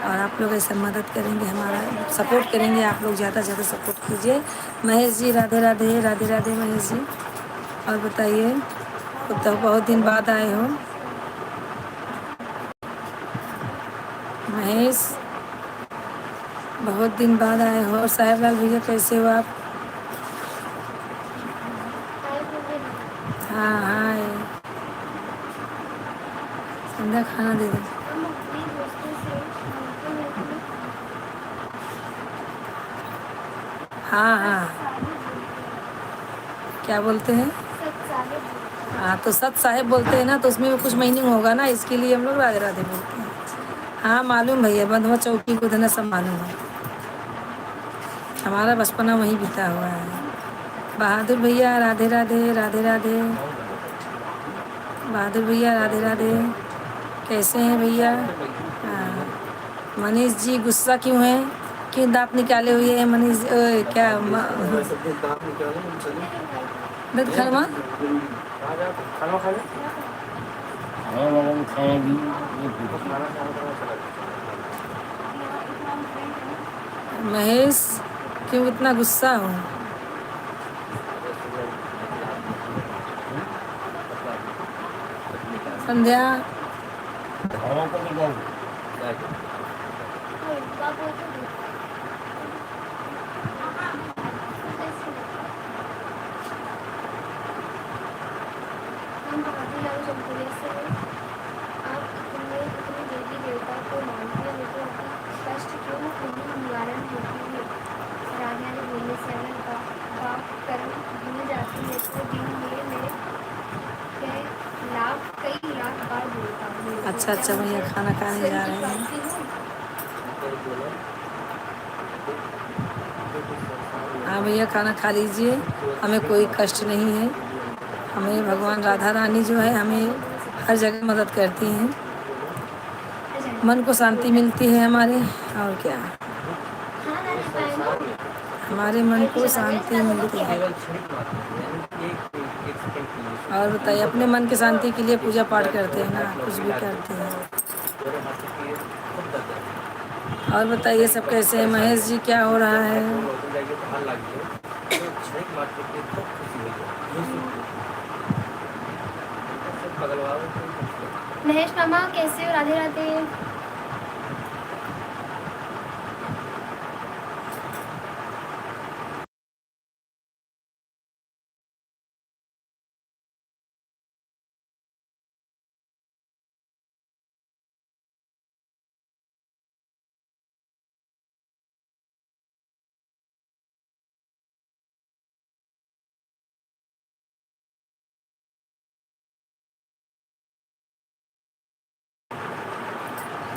और आप लोग ऐसा मदद करेंगे, हमारा सपोर्ट करेंगे, आप लोग ज़्यादा से ज़्यादा सपोर्ट कीजिए। महेश जी राधे राधे, राधे राधे महेश जी। और बताइए, तो बहुत दिन बाद आए हो महेश, बहुत दिन बाद आए हो। और साहेब लाल भैया कैसे हो आप? हाँ हाँ, संध्या खाना दे दो। हम अपने दोस्तों से मिलते हैं हाँ हाँ, क्या बोलते हैं? हाँ तो सत साहेब बोलते हैं ना, तो उसमें भी कुछ मीनिंग होगा ना, इसके लिए हम लोग राधे राधे बोलते हैं। हाँ मालूम भैया, बंधुआ चौकी को धना सब मालूम है, हमारा बचपना वहीं बीता हुआ है। बहादुर भैया राधे राधे, राधे राधे। बहादुर भैया राधे राधे, कैसे हैं भैया? हाँ मनीष जी गुस्सा क्यों है? क्यों दांत निकाले हुए हैं मनीष जी? क्या दर्द खरमा? महेश क्यों इतना गुस्सा हो? संध्या अच्छा अच्छा भैया, खाना खाने जा रहे हैं। हाँ भैया, खाना खा लीजिए, हमें कोई कष्ट नहीं है। हमें भगवान राधा रानी जो है हमें हर जगह मदद करती हैं, मन को शांति मिलती है हमारे, और क्या, हमारे मन को शांति मिलती है। और बताइए, अपने मन की शांति के लिए पूजा पाठ करते हैं ना, कुछ भी करते हैं। और बताइए सब कैसे हैं? महेश जी क्या हो रहा है? महेश मामा कैसे हो? राधे राधे।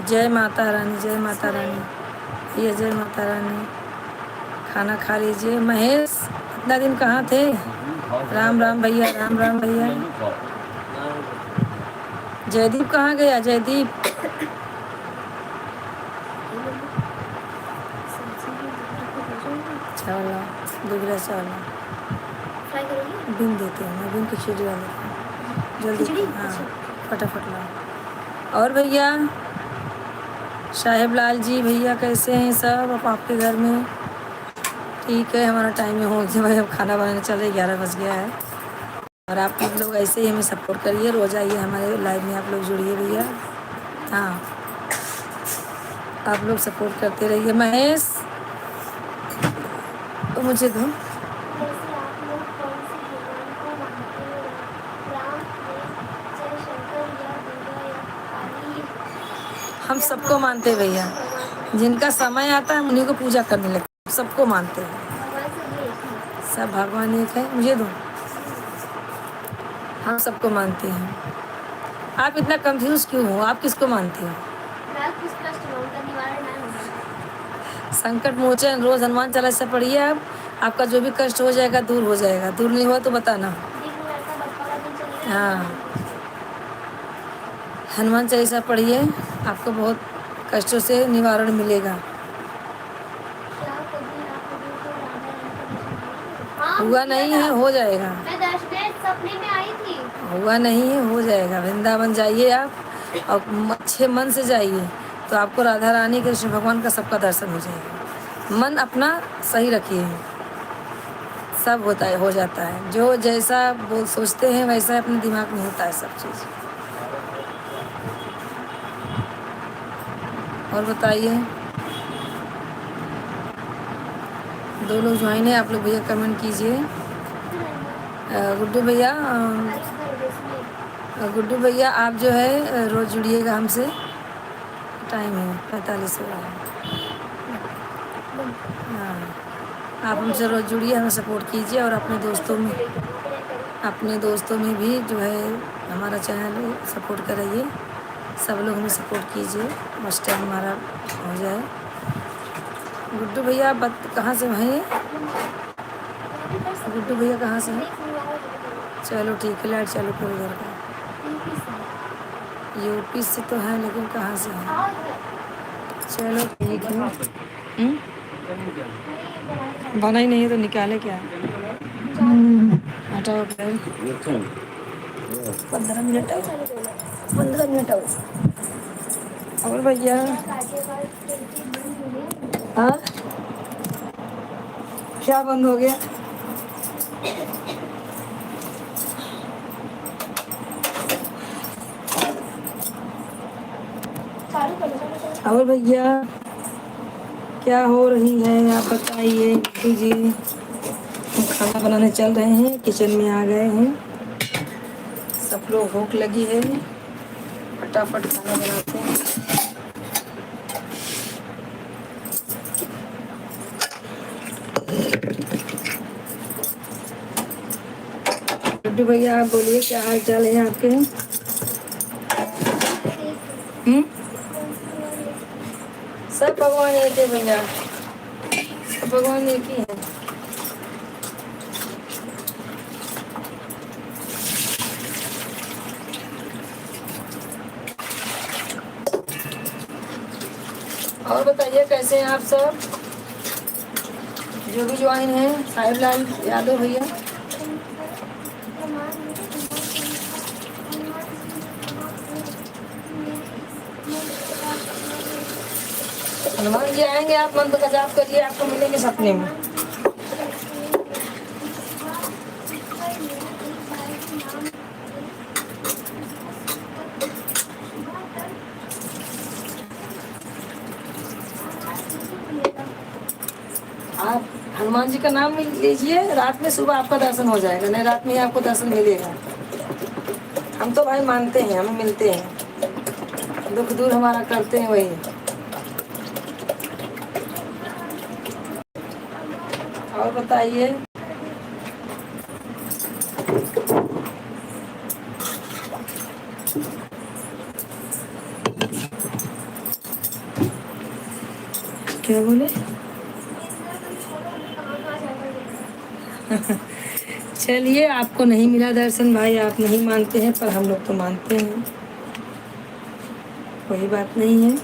जय माता रानी, जय माता रानी। ये जय माता रानी। खाना खा लीजिए। महेश इतना दिन कहाँ थे? राम राम भैया, राम राम भैया। जयदीप कहाँ गया? जयदीप चावल दुबला चावल फ्राई करोगी? बिन देते हैं, मैं बिन खिचड़ी डाल देती हूँ जल्दी। खिचड़ी? हाँ अच्छा। फटाफट लाओ। और भैया साहेब लाल जी भैया कैसे हैं सब? अब आपके घर में ठीक है? हमारा टाइम हो गया भाई, अब खाना बनाने चले, 11 बज गया है। और आप लोग ऐसे ही हमें सपोर्ट करिए, रोज़ आइए हमारे लाइव में, आप लोग जुड़िए भैया। हाँ आप लोग सपोर्ट करते रहिए। महेश तो मुझे दो। वैसे आप लोग कौन से भगवान को मानते हो? राम, कृष्ण, जय शंकर या दुर्गा या काली? हम सबको मानते हैं भैया, जिनका समय आता है हम उन्हीं को पूजा करने लगते हैं। सबको मानते हैं, भगवान से भी एक ही। सब भगवान एक है। मुझे दो। हम सबको मानते हैं। आप इतना कंफ्यूज क्यों हो? आप किसको मानते हो? मैं कुछ कष्ट में उनका निवारण ना होगा। संकट मोचन रोज हनुमान चालीसा पढ़िए। आप आपका जो भी कष्ट हो जाएगा दूर हो जाएगा। दूर नहीं हुआ तो बताना। दिन में ऐसा बप्पा का दिन चलेगा। हाँ हनुमान चालीसा पढ़िए, आपको बहुत कष्टों से निवारण मिलेगा। क्या कभी आप लोगों को राधा रानी का दर्शन किया? हाँ, हुआ किया नहीं था। है, हो जाएगा। मैं सपने में आई थी। हुआ नहीं है, हो जाएगा। वृंदावन जाइए आप और अच्छे मन से जाइए तो आपको राधा रानी कृष्ण भगवान का सबका दर्शन हो जाएगा। मन अपना सही रखिए, सब होता है, हो जाता है। जो जैसा वो सोचते हैं वैसा अपने दिमाग में होता है सब चीज़। और बताइए, दो लोग ज्वाइन है, आप लोग भैया कमेंट कीजिए। गुड्डू भैया गुड्डू भैया आप जो है रोज़ जुड़िएगा हमसे। टाइम है 45 हो रहा है। हाँ आप हमसे रोज़ जुड़िए, हमें सपोर्ट कीजिए और अपने दोस्तों में भी जो है हमारा चैनल सपोर्ट कराइए। सब लोग हमें सपोर्ट कीजिए, बस टाइम हमारा हो जाए। गुड्डू भैया आप कहाँ से हैं? गुड्डू भैया कहाँ से हैं? चलो ठीक है, लाइट चालू करो इधर का। यूपी से तो है लेकिन कहाँ से है? चलो ठीक है। बना ही नहीं है तो निकाले क्या? हटाओ फिर। 15 मिनट आओ, 15 मिनट आओ। और भैया हाँ क्या बंद हो गया? और भैया क्या हो रही है आप बताइए जी। हम खाना बनाने चल रहे हैं, किचन में आ गए हैं। सब लोग भूख लगी है, फटाफट खाना बनाते हैं। गुड्डू भैया आप बोलिए क्या हाल चाल है आपके? सब भगवान एक है भैया, सब भगवान एक ही है। और बताइए कैसे हैं आप सब? जो भी ज्वाइन है, साहिब लाल यादव भैया। हनुमान जी आएंगे, आप मंत्र का जाप करिए, आपको मिलेंगे सपने में। आप हनुमान जी का नाम लीजिए, रात में सुबह आपका दर्शन हो जाएगा, नहीं रात में ही आपको दर्शन मिलेगा। हम तो भाई मानते हैं, हमें मिलते हैं, दुख दूर हमारा करते हैं वही। और बताइए। क्या बोले? चलिए, आपको नहीं मिला दर्शन भाई, आप नहीं मानते हैं, पर हम लोग तो मानते हैं, कोई बात नहीं है।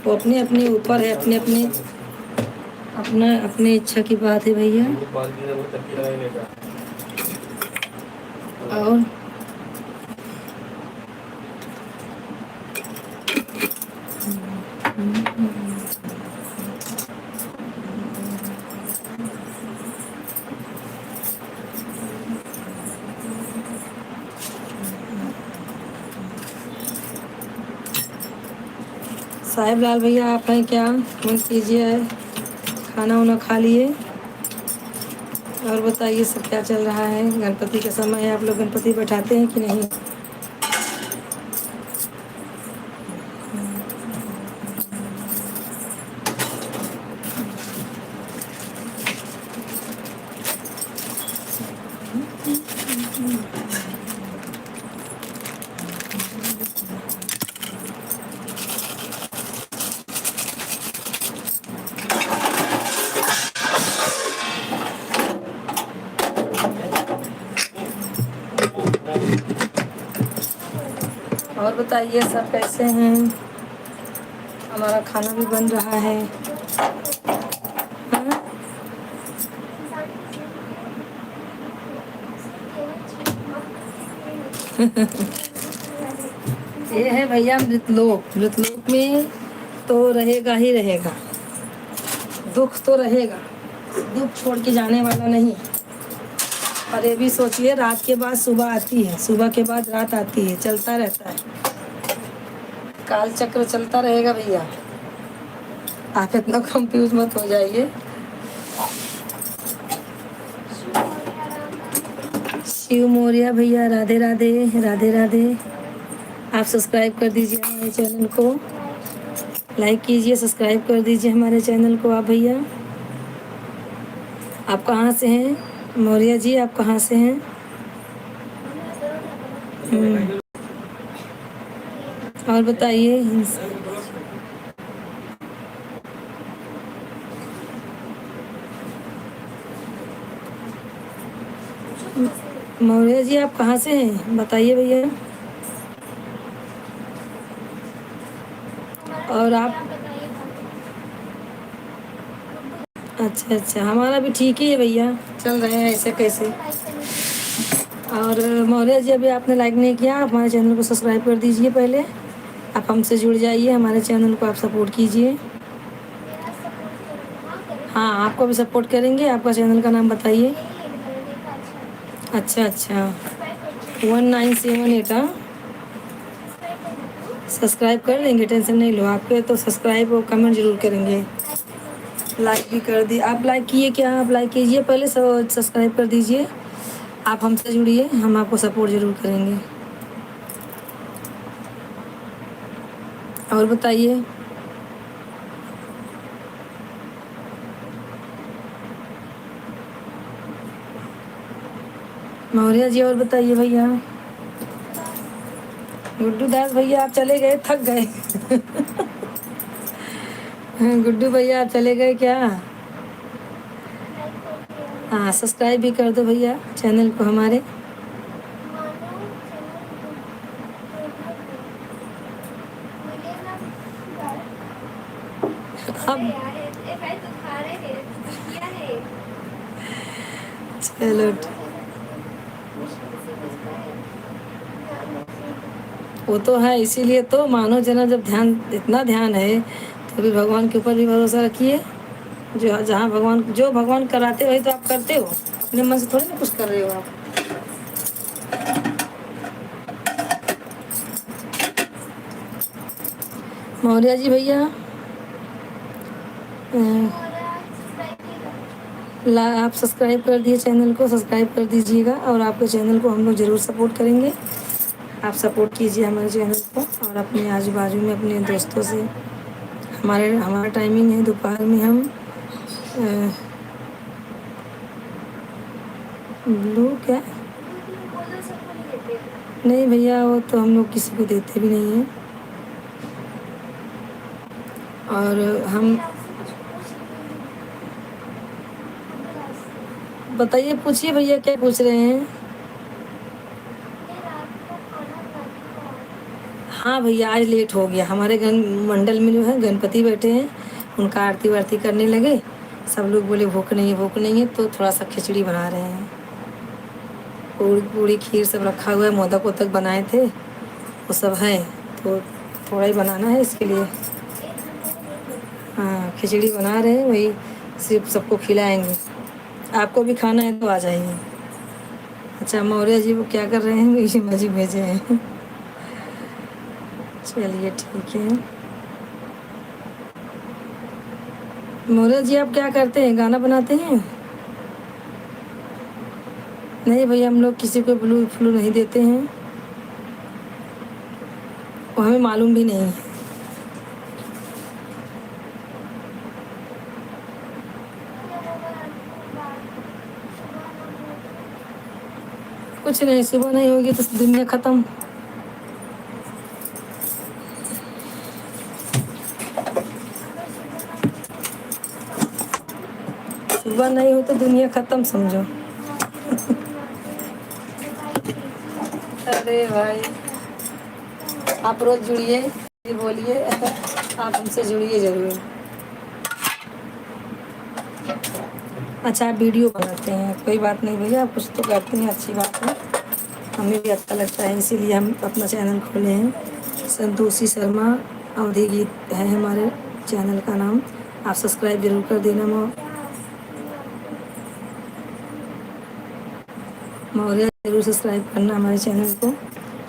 वो अपने अपने ऊपर है, अपने अपने अपना अपने इच्छा की बात है भैया। और साहिब लाल भैया, आप हैं क्या? मन कीजिए, खाना वाना खा लिए? और बताइए सब क्या चल रहा है? गणपति का समय है, आप लोग गणपति बैठाते हैं कि नहीं? और बताइए सब कैसे हैं? हमारा खाना भी बन रहा है। हाँ? ये है भैया मृतलोक। मृतलोक में तो रहेगा ही रहेगा, दुख तो रहेगा, दुख छोड़ के जाने वाला नहीं। और ये भी सोचिए, रात के बाद सुबह आती है, सुबह के बाद रात आती है, चलता रहता है, काल चक्र चलता रहेगा भैया। आप इतना कंफ्यूज मत हो जाइए। शिव मौर्य भैया, राधे राधे, राधे राधे। आप सब्सक्राइब कर दीजिए हमारे चैनल को, लाइक कीजिए, सब्सक्राइब कर दीजिए हमारे चैनल को। आप भैया, आप कहाँ से हैं? मौर्य जी, आप कहाँ से हैं? और बताइए। मौर्य जी, आप कहाँ से हैं? बताइए भैया। और आप? अच्छा अच्छा, हमारा भी ठीक ही है भैया, चल रहे हैं ऐसे कैसे। और मौर्य जी, अभी आपने लाइक नहीं किया, आप हमारे चैनल को सब्सक्राइब कर दीजिए पहले। आप हमसे जुड़ जाइए, हमारे चैनल को आप सपोर्ट कीजिए। हाँ, आपको भी सपोर्ट करेंगे। आपका चैनल का नाम बताइए। अच्छा अच्छा, 1978। हाँ, सब्सक्राइब कर लेंगे, टेंशन नहीं लो। आपके तो सब्सक्राइब और कमेंट जरूर करेंगे। लाइक भी कर दी, आप लाइक किए क्या? आप लाइक कीजिए पहले, सब्सक्राइब कर दीजिए। आप हमसे जुड़िए, हम आपको सपोर्ट ज़रूर करेंगे। और बताइए। मौर्य जी, और बताइए भैया। गुड्डू दास भैया, आप चले गए, थक गए। गुड्डू भैया, आप चले गए क्या? हाँ, सब्सक्राइब भी कर दो भैया चैनल को हमारे। अब चलो, वो तो है, इसीलिए तो मानो जना, जब ध्यान, इतना ध्यान है कभी भगवान के ऊपर भी भरोसा रखिए। जो जहाँ भगवान जो भगवान कराते वही तो आप करते हो, अपने मन से थोड़ी ना कुछ कर रहे हो आप। मौर्य जी भैया आप सब्सक्राइब कर दिए चैनल को, सब्सक्राइब कर दीजिएगा और आपके चैनल को हम लोग ज़रूर सपोर्ट करेंगे। आप सपोर्ट कीजिए हमारे चैनल को और अपने आजू बाजू में अपने दोस्तों से। हमारा टाइमिंग है दोपहर में हम ब्लू क्या नहीं भैया, वो तो हम लोग किसी को देते भी नहीं हैं। और हम बताइए, पूछिए भैया क्या पूछ रहे हैं। हाँ भैया आज लेट हो गया, हमारे मंडल में जो है गणपति बैठे हैं, उनका आरती वारती करने लगे। सब लोग बोले भूख नहीं है भूख नहीं है, तो थोड़ा सा खिचड़ी बना रहे हैं। पूरी खीर सब रखा हुआ है, मोदक वोदक बनाए थे वो सब है, तो थोड़ा ही बनाना है इसके लिए। हाँ खिचड़ी बना रहे हैं, वही सिर्फ सबको खिलाएंगे। आपको भी खाना है तो आ जाइए। अच्छा मौर्य जी वो क्या कर रहे हैं, मुझे मजी भेजे हैं। चलिए ठीक है। मौर्य जी आप क्या करते हैं, गाना बनाते हैं? नहीं भैया हम लोग किसी को ब्लू फ्लू नहीं देते हैं, वो हमें मालूम भी नहीं है। कुछ नहीं, सुबह नहीं होगी तो दुनिया खत्म। सुबह नहीं हो तो दुनिया खत्म समझो। अरे भाई आप रोज जुड़िए, बोलिए आप हमसे जुड़िए जरूर। अच्छा आप वीडियो बनाते हैं, कोई बात नहीं भैया, आप कुछ तो करते हैं, अच्छी बात है, हमें भी अच्छा लगता है, इसीलिए हम अपना चैनल खोले हैं। संतोषी शर्मा अवधि गीत है हमारे चैनल का नाम, आप सब्सक्राइब जरूर कर देना। मौर्य जरूर सब्सक्राइब करना हमारे चैनल को।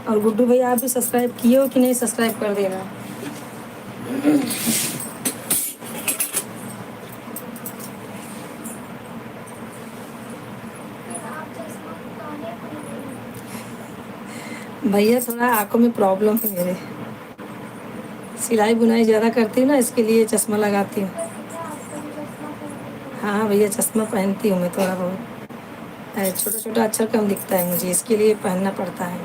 और गुड्डू भैया आप भी सब्सक्राइब किए हो कि नहीं, सब्सक्राइब कर देना। भैया थोड़ा आंखों में प्रॉब्लम है मेरे, सिलाई बुनाई ज़्यादा करती हूँ ना, इसके लिए चश्मा लगाती हूँ। हाँ भैया चश्मा पहनती हूँ मैं थोड़ा बहुत, छोटा छोटा अक्षर कम दिखता है मुझे, इसके लिए पहनना पड़ता है।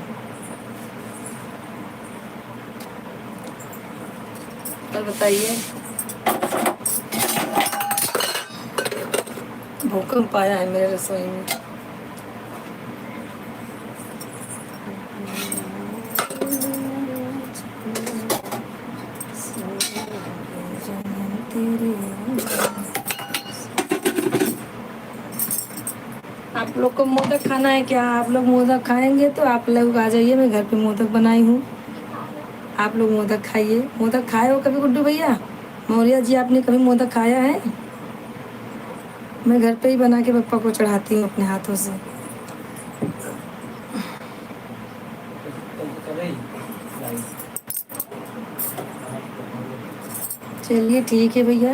और बताइए, भूकंप आया है मेरे रसोई में। आप लोग को मोदक खाना है क्या? आप लोग मोदक खाएंगे तो आप लोग आ जाइए, मैं घर पे मोदक बनाई हूँ, आप लोग मोदक खाइए। मोदक खाए हो कभी गुड्डू भैया? मौर्य जी आपने कभी मोदक खाया है? मैं घर पे ही बना के पप्पा को चढ़ाती हूँ अपने हाथों से। चलिए ठीक है भैया,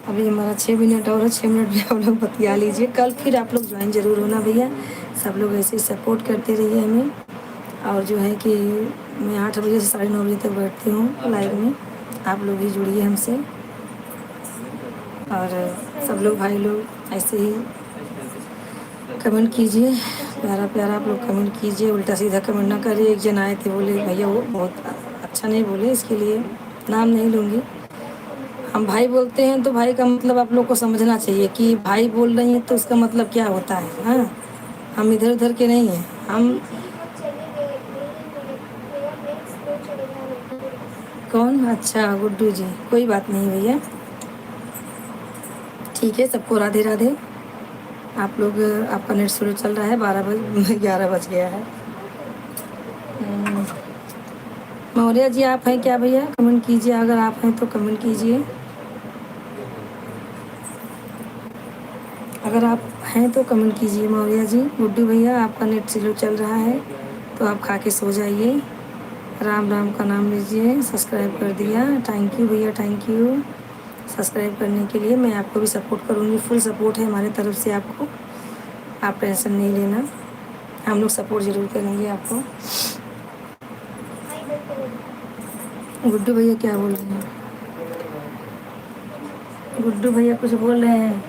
अभी हमारा 6 मिनट और है, 6 मिनट भी आप लोग बतिया लीजिए। कल फिर आप लोग ज्वाइन ज़रूर होना भैया, सब लोग ऐसे ही सपोर्ट करते रहिए हमें। और जो है कि मैं 8 बजे से 9:30 बजे तक बैठती हूँ लाइव में, आप लोग भी जुड़िए हमसे। और सब लोग भाई लोग ऐसे ही कमेंट कीजिए, प्यारा प्यारा आप लोग कमेंट कीजिए, उल्टा सीधा कमेंट ना करिए। एक जन आए थे बोले भैया वो बहुत अच्छा नहीं बोले, इसके लिए नाम नहीं लूँगी। हम भाई बोलते हैं तो भाई का मतलब आप लोग को समझना चाहिए कि भाई बोल रही हैं तो उसका मतलब क्या होता है। हाँ हम इधर उधर के नहीं हैं हम। कौन? अच्छा गुड्डू जी, कोई बात नहीं भैया, ठीक है। सबको राधे राधे। आप लोग आपका नेट स्लो चल रहा है, 11 बज गया है। मौर्य जी आप हैं क्या भैया? कमेंट कीजिए, अगर आप हैं तो कमेंट कीजिए। अगर आप हैं तो कमेंट कीजिए मौर्य जी। गुड्डू भैया आपका नेट स्लो चल रहा है तो आप खा के सो जाइए। राम राम का नाम लीजिए। सब्सक्राइब कर दिया, थैंक यू भैया, थैंक यू सब्सक्राइब करने के लिए। मैं आपको भी सपोर्ट करूँगी, फुल सपोर्ट है हमारे तरफ से आपको, आप टेंशन नहीं लेना, हम लोग सपोर्ट ज़रूर करेंगे आपको। गुड्डू भैया क्या बोल रहे हैं? गुड्डू भैया कुछ बोल रहे हैं?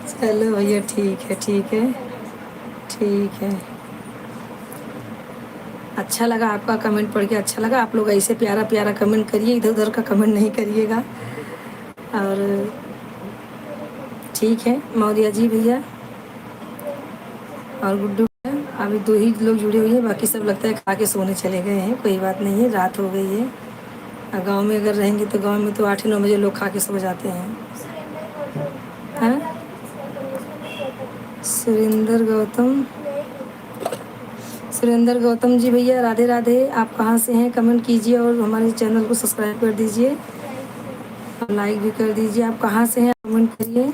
चलो भैया ठीक है, ठीक है, ठीक है। अच्छा लगा आपका कमेंट पढ़ के, अच्छा लगा। आप लोग ऐसे प्यारा प्यारा कमेंट करिए, इधर उधर का कमेंट नहीं करिएगा। और ठीक है मौर्य जी भैया और गुड्डू भैया, अभी 2 ही लोग जुड़े हुए हैं, बाकी सब लगता है खा के सोने चले गए हैं। कोई बात नहीं है, रात हो गई है। और गाँव में अगर रहेंगे तो गाँव में तो 8-9 बजे लोग खा के सो जाते हैं। हाँ, सुरेंद्र गौतम, सुरेंद्र गौतम जी भैया राधे राधे। आप कहाँ से हैं? कमेंट कीजिए और हमारे चैनल को सब्सक्राइब कर दीजिए और लाइक भी कर दीजिए। आप कहाँ से हैं? कमेंट करिए।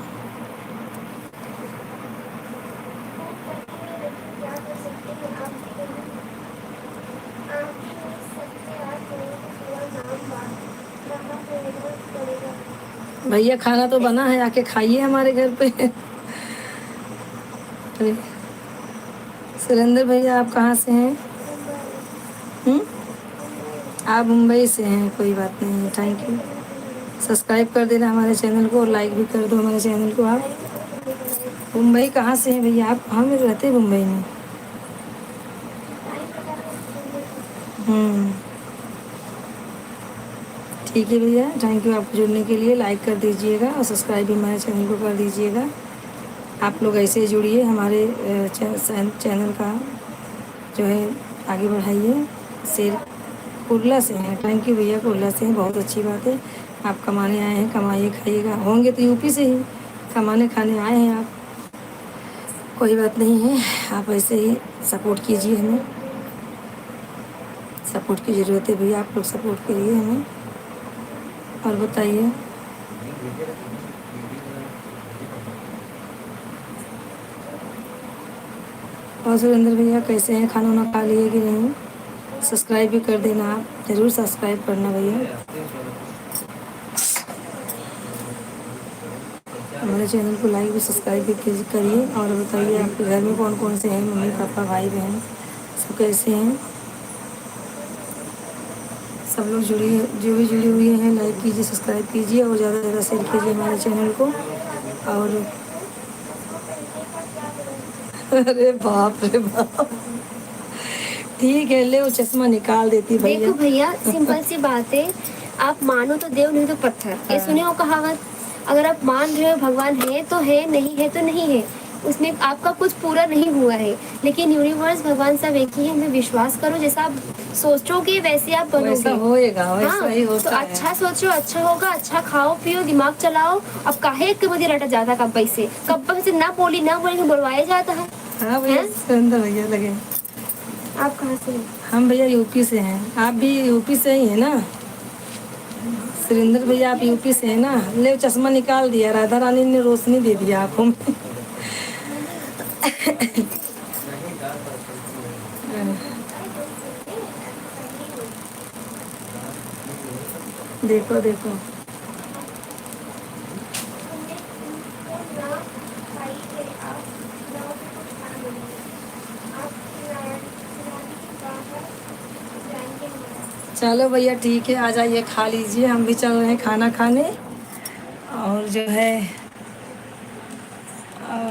भैया खाना तो बना है, आके खाइए हमारे घर पे। सुरेंद्र भैया आप कहाँ से हैं? आप मुंबई से हैं, कोई बात नहीं है, थैंक यू। सब्सक्राइब कर देना हमारे चैनल को और लाइक भी कर दो हमारे चैनल को। आप मुंबई कहाँ से हैं भैया? आप कहाँ में रहते हैं मुंबई में? ठीक है भैया, थैंक यू आपको जुड़ने के लिए। लाइक कर दीजिएगा और सब्सक्राइब भी हमारे चैनल को कर दीजिएगा। आप लोग ऐसे ही जुड़िए, हमारे चैनल का जो है आगे बढ़ाइए। शेर कुर्ला से हैं, थैंक यू भैया, कुर्ला से हैं, बहुत अच्छी बात है। आप कमाने आए हैं, कमाइए खाइएगा। होंगे तो यूपी से ही, कमाने खाने आए हैं आप, कोई बात नहीं है। आप ऐसे ही सपोर्ट कीजिए, हमें सपोर्ट की ज़रूरत है भैया, आप लोग सपोर्ट करिए हमें। और बताइए और सुरेंद्र भैया कैसे हैं? खाना वाना खा लिए कि नहीं? सब्सक्राइब भी कर देना, आप ज़रूर सब्सक्राइब करना भैया। हमारे चैनल को लाइक भी सब्सक्राइब भी करिए। और बताइए आपके घर में कौन कौन से हैं? मम्मी पापा भाई बहन सब कैसे हैं? सब लोग जुड़िए, जो भी जुड़े हुए हैं लाइक कीजिए, सब्सक्राइब कीजिए और ज़्यादा से ज़्यादा शेयर कीजिए हमारे चैनल को। और अरे बाप रे बाप, ठीक है, ले वो चश्मा निकाल देती भैया। देखो भैया, सिंपल सी बात है, आप मानो तो देव नहीं तो पत्थर, ये सुने हो कहावत। अगर आप मान रहे हो भगवान है तो है, नहीं है तो नहीं है, उसमें आपका कुछ पूरा नहीं हुआ है। लेकिन यूनिवर्स भगवान सब एक ही है, हमें विश्वास करो। जैसा आप सोचोगे वैसे आप बनोगे। वैसा होएगा, वैसा हाँ, ही होता तो है। अच्छा सोचो अच्छा होगा, अच्छा खाओ पियो, दिमाग चलाओ। अब काहे के मुझे रटा जाता कब से, कब से ना बोली बुलवाया जाता है। हाँ भैया, सुरेंद्र भैया लगे। आप कहाँ से हैं? हम भैया यूपी से हैं। आप भी यूपी से ही हैं ना? सुरेंद्र भैया आप यूपी से हैं ना? ले चश्मा निकाल दिया, राधा रानी ने रोशनी दे दिया आँखों में। देखो देखो, चलो भैया ठीक है, आ जाइए खा लीजिए, हम भी चल रहे हैं खाना खाने। और जो है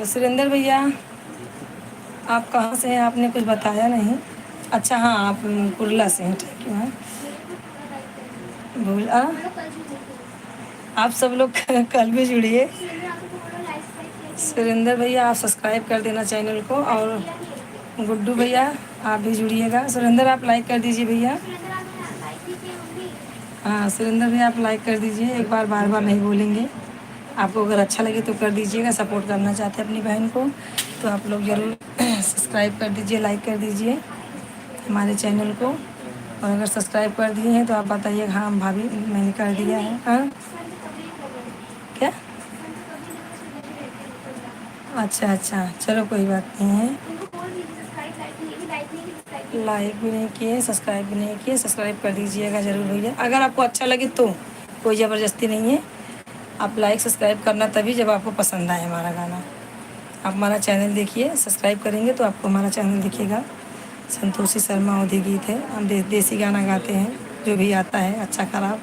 सुरेंद्र भैया आप कहाँ से हैं? आपने कुछ बताया नहीं। अच्छा हाँ, आप कुर्ला से हैं, ठीक है। भूल आप सब लोग कल भी जुड़िए। सुरेंद्र भैया आप सब्सक्राइब कर देना चैनल को, और गुड्डू भैया आप भी जुड़िएगा। सुरेंद्र आप लाइक कर दीजिए भैया। हाँ सुरेंद्र भैया आप लाइक कर दीजिए, एक बार बार बार नहीं बोलेंगे। आपको अगर अच्छा लगे तो कर दीजिएगा। सपोर्ट करना चाहते हैं अपनी बहन को तो आप लोग ज़रूर सब्सक्राइब कर दीजिए, लाइक कर दीजिए हमारे चैनल को। और अगर सब्सक्राइब कर दिए हैं तो आप बताइए हाँ भाभी मैंने कर दिया है। हाँ क्या? अच्छा चलो कोई बात नहीं है। लाइक भी नहीं किए, सब्सक्राइब भी नहीं किए, सब्सक्राइब कर दीजिएगा ज़रूर भैया। अगर आपको अच्छा लगे तो, कोई ज़बरदस्ती नहीं है। आप लाइक सब्सक्राइब करना तभी जब आपको पसंद आए हमारा गाना। आप हमारा चैनल देखिए, सब्सक्राइब करेंगे तो आपको हमारा चैनल दिखेगा। संतोषी शर्मा ओधी गीत है, हम देसी गाना गाते हैं। जो भी आता है अच्छा ख़राब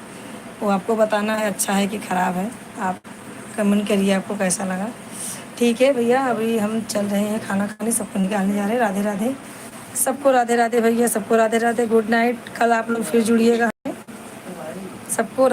वो आपको बताना है, अच्छा है कि ख़राब है। आप कमेंट करिए आपको कैसा लगा। ठीक है भैया, अभी हम चल रहे हैं खाना खाने, सबको निकालने जा रहे हैं। राधे राधे सबको, राधे राधे भैया सबको, राधे राधे, गुड नाइट। कल आप लोग फिर जुड़िएगा सबको।